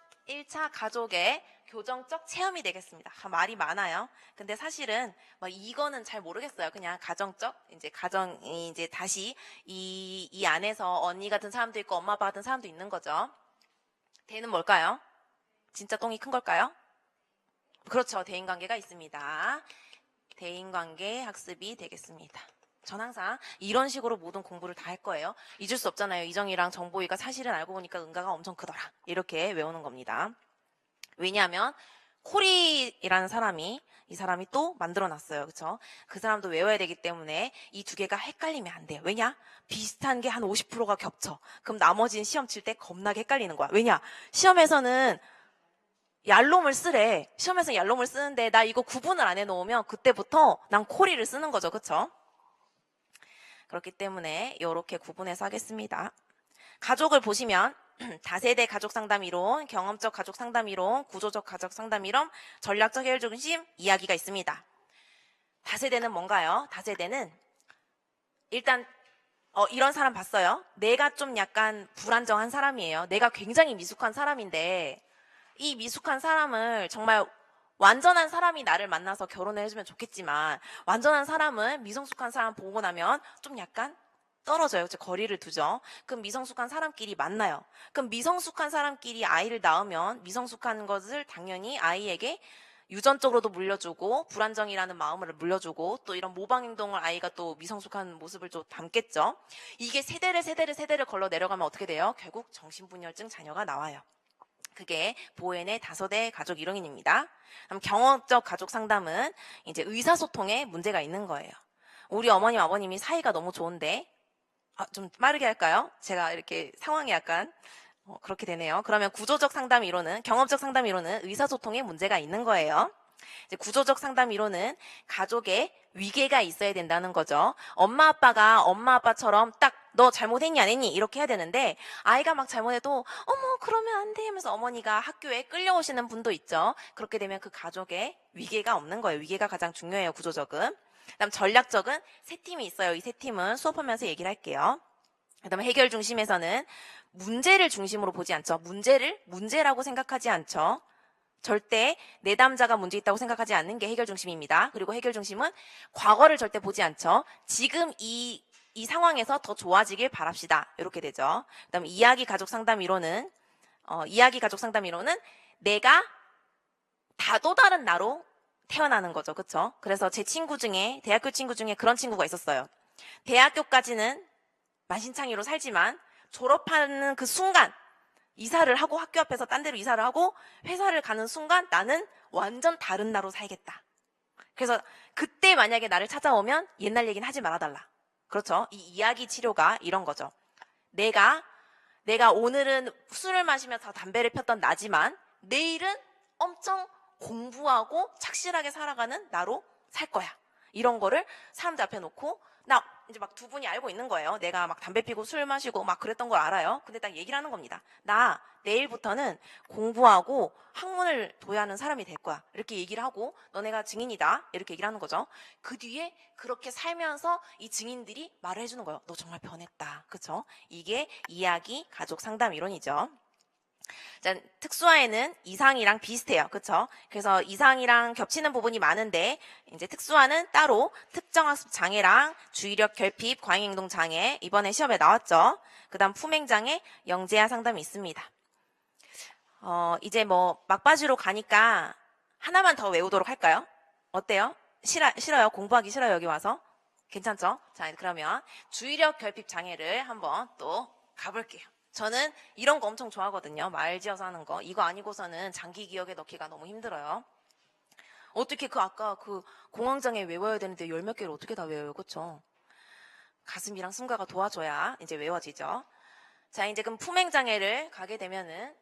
가족의 교정적 체험이 되겠습니다. 말이 많아요. 근데 사실은 이거는 잘 모르겠어요. 그냥 가정적 이제 가정이 이제 다시 이 안에서 언니 같은 사람도 있고 엄마 아빠 같은 사람도 있는 거죠. 대는 뭘까요? 진짜 똥이 큰 걸까요? 그렇죠. 대인관계가 있습니다. 대인관계 학습이 되겠습니다. 전 항상 이런 식으로 모든 공부를 다 할 거예요. 잊을 수 없잖아요. 이정이랑 정보이가 사실은 알고 보니까 응가가 엄청 크더라. 이렇게 외우는 겁니다. 왜냐하면 코리라는 이 사람이 또 만들어놨어요. 그쵸? 그 사람도 외워야 되기 때문에 이 두 개가 헷갈리면 안 돼요. 왜냐? 비슷한 게 한 50%가 겹쳐. 그럼 나머지는 시험 칠 때 겁나게 헷갈리는 거야. 왜냐? 시험에서는 얄롬을 쓰래. 시험에서 얄롬을 쓰는데 나 이거 구분을 안 해놓으면 그때부터 난 코리를 쓰는 거죠. 그쵸? 그렇기 때문에 이렇게 구분해서 하겠습니다. 가족을 보시면 다세대 가족 상담 이론, 경험적 가족 상담 이론, 구조적 가족 상담 이론, 전략적 해결 중심 이야기가 있습니다. 다세대는 뭔가요? 다세대는 일단 이런 사람 봤어요. 내가 좀 약간 불안정한 사람이에요. 내가 굉장히 미숙한 사람인데 이 미숙한 사람을 정말 완전한 사람이 나를 만나서 결혼을 해주면 좋겠지만 완전한 사람은 미성숙한 사람 보고 나면 좀 약간 떨어져요. 거리를 두죠. 그럼 미성숙한 사람끼리 만나요. 그럼 미성숙한 사람끼리 아이를 낳으면 미성숙한 것을 당연히 아이에게 유전적으로도 물려주고 불안정이라는 마음을 물려주고 또 이런 모방 행동을 아이가 또 미성숙한 모습을 좀 담겠죠. 이게 세대를 걸러 내려가면 어떻게 돼요? 결국 정신분열증 자녀가 나와요. 그게 보엔의 다서대 가족 이론입니다. 그럼 경험적 가족 상담은 이제 의사소통에 문제가 있는 거예요. 우리 어머님 아버님이 사이가 너무 좋은데 좀 빠르게 할까요? 제가 이렇게 상황이 약간 그렇게 되네요. 그러면 구조적 상담 이론은 경험적 상담 이론은 의사소통에 문제가 있는 거예요. 이제 구조적 상담 이론은 가족에 위계가 있어야 된다는 거죠. 엄마 아빠가 엄마 아빠처럼 딱 너 잘못했니 안 했니 이렇게 해야 되는데 아이가 막 잘못해도 어머 그러면 안 돼 하면서 어머니가 학교에 끌려오시는 분도 있죠. 그렇게 되면 그 가족에 위계가 없는 거예요. 위계가 가장 중요해요. 구조적은. 그다음 전략적은 세 팀이 있어요. 이 세 팀은 수업하면서 얘기를 할게요. 그다음에 해결 중심에서는 문제를 중심으로 보지 않죠. 문제를 문제라고 생각하지 않죠. 절대 내담자가 문제 있다고 생각하지 않는 게 해결 중심입니다. 그리고 해결 중심은 과거를 절대 보지 않죠. 지금 이 상황에서 더 좋아지길 바랍시다. 이렇게 되죠. 그다음 이야기 가족 상담 이론은 내가 또 다른 나로 태어나는 거죠. 그렇죠? 그래서 제 대학교 친구 중에 그런 친구가 있었어요. 대학교까지는 만신창이로 살지만 졸업하는 그 순간 이사를 하고 학교 앞에서 딴 데로 이사를 하고 회사를 가는 순간 나는 완전 다른 나로 살겠다. 그래서 그때 만약에 나를 찾아오면 옛날 얘기는 하지 말아달라. 그렇죠? 이 이야기 치료가 이런 거죠. 내가 오늘은 술을 마시면서 담배를 폈던 나지만 내일은 엄청 공부하고 착실하게 살아가는 나로 살 거야. 이런 거를 사람들 앞에 놓고 나 이제 막 두 분이 알고 있는 거예요. 내가 막 담배 피고 술 마시고 막 그랬던 걸 알아요. 근데 딱 얘기를 하는 겁니다. 나 내일부터는 공부하고 학문을 도야하는 사람이 될 거야. 이렇게 얘기를 하고 너네가 증인이다. 이렇게 얘기를 하는 거죠. 그 뒤에 그렇게 살면서 이 증인들이 말을 해주는 거예요. 너 정말 변했다. 그쵸? 이게 이야기 가족 상담 이론이죠. 자, 특수화에는 이상이랑 비슷해요. 그쵸? 그래서 이상이랑 겹치는 부분이 많은데 이제 특수화는 따로 특정학습 장애랑 주의력 결핍, 과잉행동 장애 이번에 시험에 나왔죠. 그 다음 품행장애, 영재하 상담이 있습니다. 이제 뭐 막바지로 가니까 하나만 더 외우도록 할까요? 어때요? 싫어요? 공부하기 싫어요? 여기 와서? 괜찮죠? 자, 그러면 주의력 결핍 장애를 한번 또 가볼게요. 저는 이런 거 엄청 좋아하거든요. 말 지어서 하는 거. 이거 아니고서는 장기 기억에 넣기가 너무 힘들어요. 어떻게 아까 그 공황장애 외워야 되는데 열 몇 개를 어떻게 다 외워요? 그쵸? 가슴이랑 승가가 도와줘야 이제 외워지죠. 자, 이제 그럼 품행장애를 가게 되면은,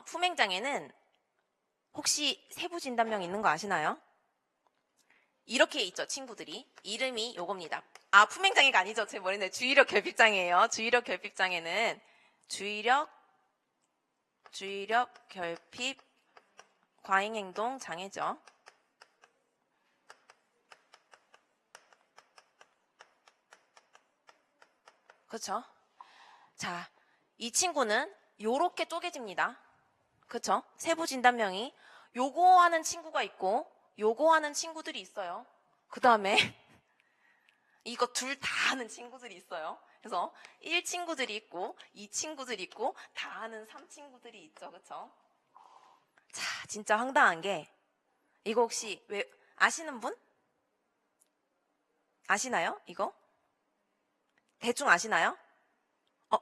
품행장애는 혹시 세부 진단명 있는 거 아시나요? 이렇게 있죠, 친구들이. 이름이 요겁니다. 아, 품행장애가 아니죠. 제 머리는 주의력 결핍장애예요. 주의력 결핍장애는 주의력 결핍 과잉행동 장애죠. 그렇죠? 자, 이 친구는 요렇게 쪼개집니다. 그렇죠? 세부 진단명이 요거 하는 친구가 있고 요거 하는 친구들이 있어요. 그 다음에 이거 둘 다 하는 친구들이 있어요. 그래서 1 친구들이 있고 2 친구들이 있고 다 하는 3 친구들이 있죠. 그렇죠? 자, 진짜 황당한 게 이거 혹시 왜 아시는 분? 아시나요? 이거? 대충 아시나요?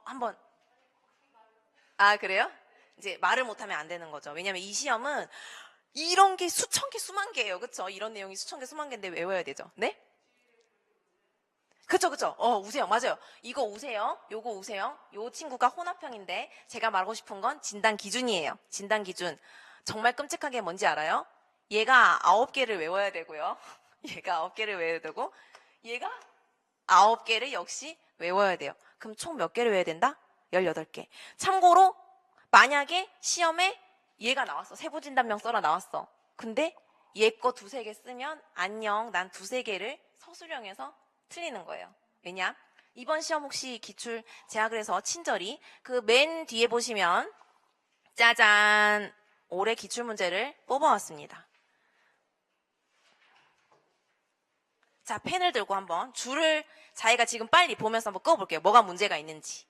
한번. 아, 그래요? 이제 말을 못하면 안 되는 거죠. 왜냐면 이 시험은 이런 게 수천 개, 수만 개예요. 그쵸? 이런 내용이 수천 개, 수만 개인데 외워야 되죠. 네? 그쵸, 그쵸. 우세요. 맞아요. 이거 우세요. 요거 우세요. 요 친구가 혼합형인데 제가 말하고 싶은 건 진단 기준이에요. 진단 기준. 정말 끔찍한 게 뭔지 알아요? 얘가 9개를 외워야 되고요. 얘가 9개를 외워야 되고 얘가 9개를 역시 외워야 돼요. 그럼 총 몇 개를 외워야 된다? 18개. 참고로 만약에 시험에 얘가 나왔어. 세부진단명 써라 나왔어. 근데 얘 거 두세 개 쓰면 안녕. 난 두세 개를 서술형에서 틀리는 거예요. 왜냐? 이번 시험 혹시 기출 제가 그래서 친절히 그 맨 뒤에 보시면 짜잔 올해 기출 문제를 뽑아왔습니다. 자, 펜을 들고 한번 줄을 자기가 지금 빨리 보면서 한번 꺼볼게요. 뭐가 문제가 있는지.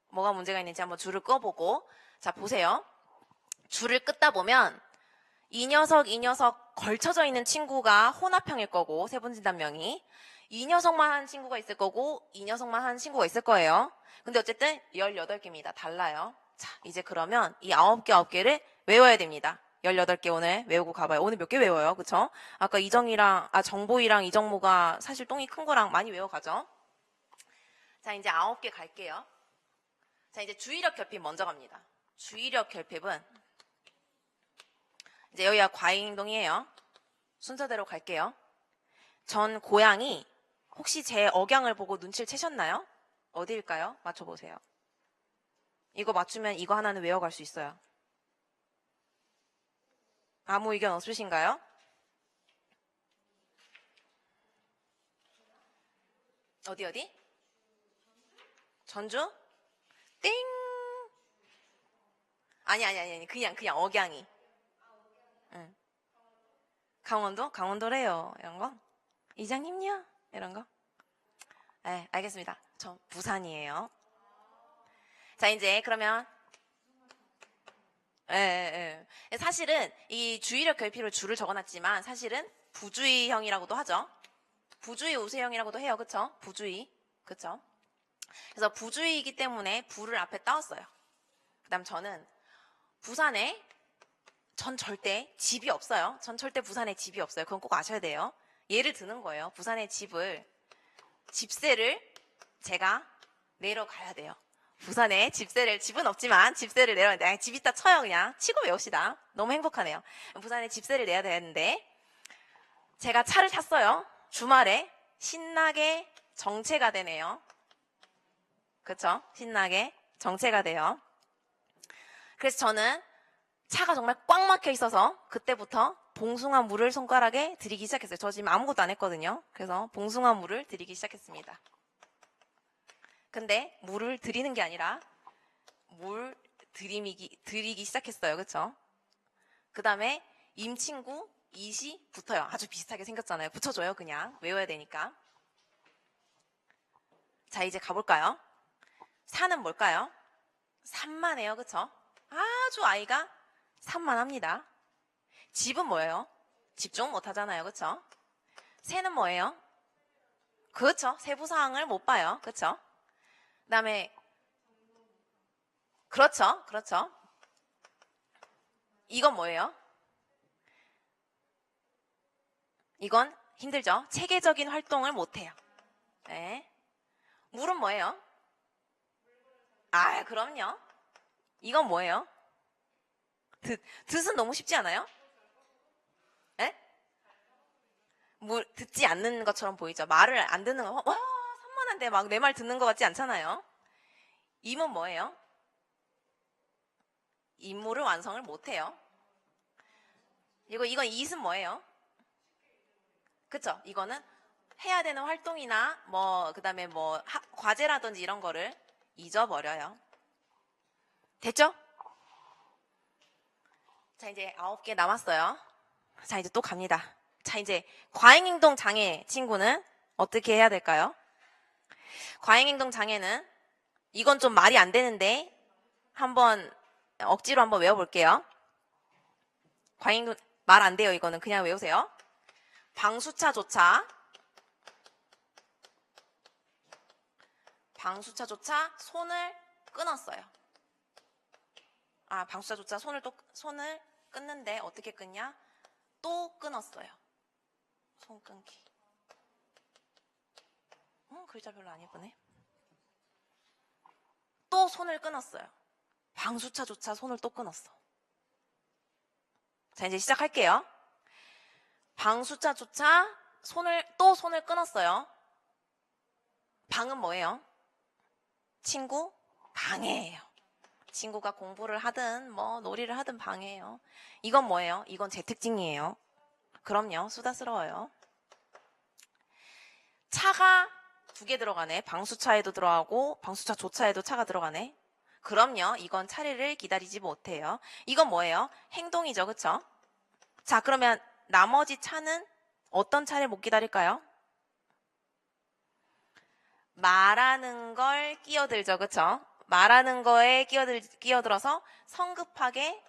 뭐가 문제가 있는지 한번 줄을 꺼보고. 자, 보세요. 줄을 끄다 보면 이 녀석 걸쳐져 있는 친구가 혼합형일 거고 세분진단명이 이 녀석만 한 친구가 있을 거고 이 녀석만 한 친구가 있을 거예요. 근데 어쨌든 18개입니다. 달라요. 자, 이제 그러면 이 9개를 외워야 됩니다. 18개 오늘 외우고 가봐요. 오늘 몇 개 외워요? 그쵸? 아까 정보이랑 이정모가 사실 똥이 큰 거랑 많이 외워가죠? 자, 이제 9개 갈게요. 자, 이제 주의력 결핍 먼저 갑니다. 주의력 결핍은 이제 여기가 과잉행동이에요. 순서대로 갈게요. 전 고양이 혹시 제 억양을 보고 눈치를 채셨나요? 어디일까요? 맞춰보세요. 이거 맞추면 이거 하나는 외워갈 수 있어요. 아무 의견 없으신가요? 어디? 전주? 땡! 아니. 그냥 억양이. 응. 강원도? 강원도래요. 이런 거? 이장님요? 이런 거? 네, 알겠습니다. 저 부산이에요. 자, 이제 그러면 사실은 이 주의력 결핍을 줄을 적어놨지만 사실은 부주의형이라고도 하죠. 부주의 우세형이라고도 해요. 그쵸? 부주의. 그쵸? 그래서 부주의이기 때문에 부를 앞에 따왔어요. 그 다음 저는 부산에 전 절대 집이 없어요. 전 절대 부산에 집이 없어요. 그건 꼭 아셔야 돼요. 예를 드는 거예요. 부산에 집세를 제가 내러 가야 돼요. 부산에 집은 없지만 집세를 내야 되는데 집 있다 쳐요. 그냥 치고 외웁시다. 너무 행복하네요. 부산에 집세를 내야 되는데 제가 차를 탔어요. 주말에 신나게 정체가 되네요. 그쵸? 신나게 정체가 돼요. 그래서 저는 차가 정말 꽉 막혀 있어서 그때부터 봉숭아 물을 손가락에 들이기 시작했어요. 저 지금 아무것도 안 했거든요. 그래서 봉숭아 물을 들이기 시작했습니다. 근데 물을 들이는 게 아니라 들이기 시작했어요. 그쵸? 그 다음에 임친구 이시 붙어요. 아주 비슷하게 생겼잖아요. 붙여줘요. 그냥 외워야 되니까. 자, 이제 가볼까요? 산은 뭘까요? 산만해요. 그쵸? 아주 아이가 산만합니다. 집은 뭐예요? 집중 못하잖아요. 그쵸? 새는 뭐예요? 그렇죠. 세부사항을 못 봐요. 그쵸? 그 다음에 그렇죠. 이건 뭐예요? 이건 힘들죠. 체계적인 활동을 못해요. 네. 물은 뭐예요? 아, 그럼요. 이건 뭐예요? 듣은 너무 쉽지 않아요? 예? 듣지 않는 것처럼 보이죠? 말을 안 듣는 거, 와, 산만한데 막 내 말 듣는 것 같지 않잖아요? 임은 뭐예요? 임무를 완성을 못해요. 그리고 이건 이은 뭐예요? 그쵸? 이거는 해야 되는 활동이나 그 다음에 과제라든지 이런 거를 잊어버려요. 됐죠? 자, 이제 9개 남았어요. 자, 이제 또 갑니다. 자, 이제 과잉행동 장애 친구는 어떻게 해야 될까요? 과잉행동 장애는 이건 좀 말이 안 되는데 억지로 한번 외워볼게요. 과잉행동 말 안 돼요. 이거는 그냥 외우세요. 방수차조차 손을 끊었어요. 방수차조차 손을 끊는데 어떻게 끊냐? 또 끊었어요. 손 끊기. 글자 별로 안 예쁘네. 또 손을 끊었어요. 방수차조차 손을 또 끊었어. 자, 이제 시작할게요. 방수차조차 손을 끊었어요. 방은 뭐예요? 친구? 방해예요. 친구가 공부를 하든 놀이를 하든 방해예요. 이건 뭐예요? 이건 제 특징이에요. 그럼요. 수다스러워요. 차가 2개 들어가네. 방수차에도 들어가고 방수차조차에도 차가 들어가네. 그럼요. 이건 차례를 기다리지 못해요. 이건 뭐예요? 행동이죠. 그쵸? 자, 그러면 나머지 차는 어떤 차를 못 기다릴까요? 말하는 걸 끼어들죠. 그쵸? 말하는 거에 끼어들어서 성급하게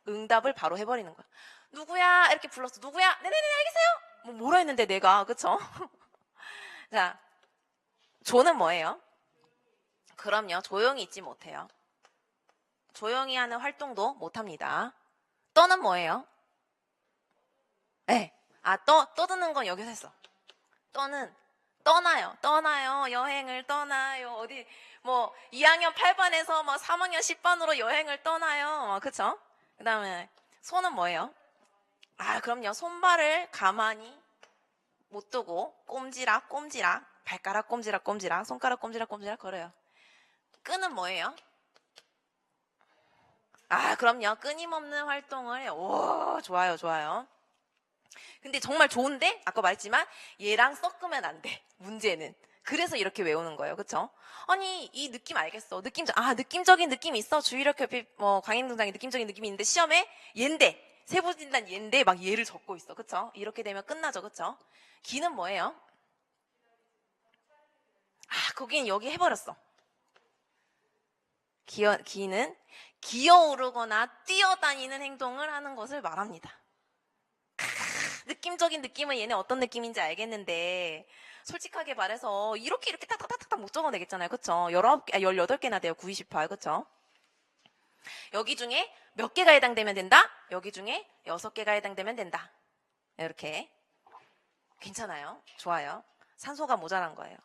응답을 바로 해버리는 거야. 누구야? 이렇게 불렀어. 누구야? 네네네, 알겠어요. 뭐라 했는데 내가. 그쵸? 자, 조는 뭐예요? 그럼요. 조용히 있지 못해요. 조용히 하는 활동도 못합니다. 떠는 뭐예요? 네. 떠드는 건 여기서 했어. 떠는 떠나요. 여행을 떠나요. 어디 2학년 8반에서 3학년 10반으로 여행을 떠나요. 그쵸? 그 다음에 손은 뭐예요? 그럼요. 손발을 가만히 못 두고 꼼지락 발가락 꼼지락 손가락 꼼지락 걸어요. 끈은 뭐예요? 그럼요. 끊임없는 활동을. 오, 좋아요. 근데 정말 좋은데 아까 말했지만 얘랑 섞으면 안 돼. 문제는. 그래서 이렇게 외우는 거예요. 그쵸? 아니, 이 느낌 알겠어. 느낌적인 느낌이 있어. 주의력 결핍, 광행동장의 느낌적인 느낌이 있는데 시험에 얘인데 세부진단 얘인데 막 얘를 적고 있어. 그쵸? 이렇게 되면 끝나죠. 그쵸? 기는 뭐예요? 거긴 여기 해버렸어. 기는 기어오르거나 뛰어다니는 행동을 하는 것을 말합니다. 느낌적인 느낌은 얘네 어떤 느낌인지 알겠는데 솔직하게 말해서 이렇게 탁탁탁탁 못 적어내겠잖아요. 그쵸? 18개나 돼요. 9, 28. 그쵸? 여기 중에 몇 개가 해당되면 된다? 여기 중에 6개가 해당되면 된다. 이렇게. 괜찮아요. 좋아요. 산소가 모자란 거예요.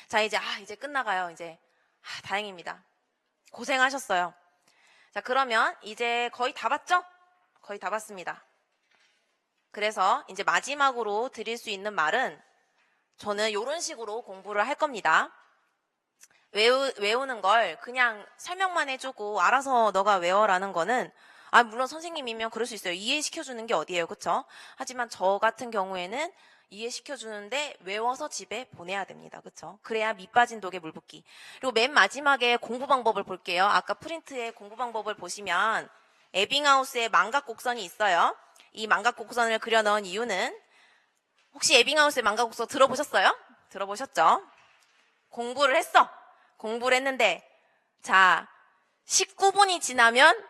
자, 이제 끝나가요. 이제. 다행입니다. 고생하셨어요. 자, 그러면 이제 거의 다 봤죠? 거의 다 봤습니다. 그래서 이제 마지막으로 드릴 수 있는 말은 저는 이런 식으로 공부를 할 겁니다. 외우는 걸 그냥 설명만 해주고 알아서 너가 외워라는 거는 물론 선생님이면 그럴 수 있어요. 이해시켜주는 게 어디예요. 그쵸? 하지만 저 같은 경우에는 이해시켜주는데 외워서 집에 보내야 됩니다. 그쵸? 그래야 밑 빠진 독에 물 붓기. 그리고 맨 마지막에 공부 방법을 볼게요. 아까 프린트에 공부 방법을 보시면 에빙하우스의 망각곡선이 있어요. 이 망각곡선을 그려넣은 이유는 혹시 에빙하우스의 망각곡선 들어보셨어요? 들어보셨죠? 공부를 했는데 자 19분이 지나면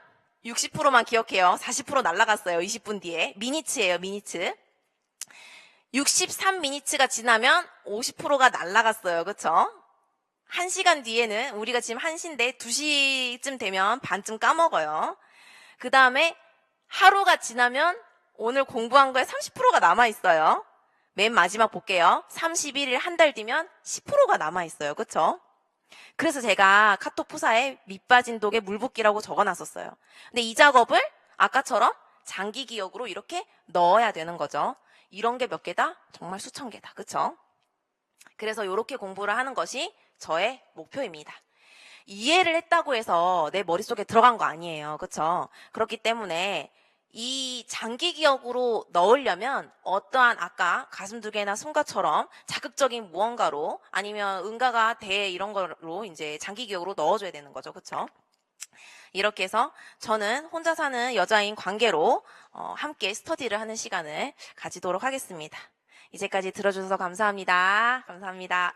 60%만 기억해요. 40% 날라갔어요. 20분 뒤에. 미니츠예요. 미니츠. 63미니츠가 지나면 50%가 날라갔어요. 그쵸? 1시간 뒤에는 우리가 지금 1시인데 2시쯤 되면 반쯤 까먹어요. 그 다음에 하루가 지나면 오늘 공부한 거에 30%가 남아있어요. 맨 마지막 볼게요. 31일 한 달 뒤면 10%가 남아있어요. 그쵸? 그래서 제가 카톡 프사에 밑빠진 독에 물 붓기라고 적어놨었어요. 근데 이 작업을 아까처럼 장기 기억으로 이렇게 넣어야 되는 거죠. 이런 게 몇 개다? 정말 수천 개다. 그쵸? 그래서 이렇게 공부를 하는 것이 저의 목표입니다. 이해를 했다고 해서 내 머릿속에 들어간 거 아니에요. 그쵸? 그렇기 때문에 이 장기 기억으로 넣으려면 어떠한 아까 가슴두개나 숨가처럼 자극적인 무언가로 아니면 응가가 대 이런 거로 이제 장기 기억으로 넣어줘야 되는 거죠. 그쵸? 이렇게 해서 저는 혼자 사는 여자인 관계로 함께 스터디를 하는 시간을 가지도록 하겠습니다. 이제까지 들어주셔서 감사합니다. 감사합니다.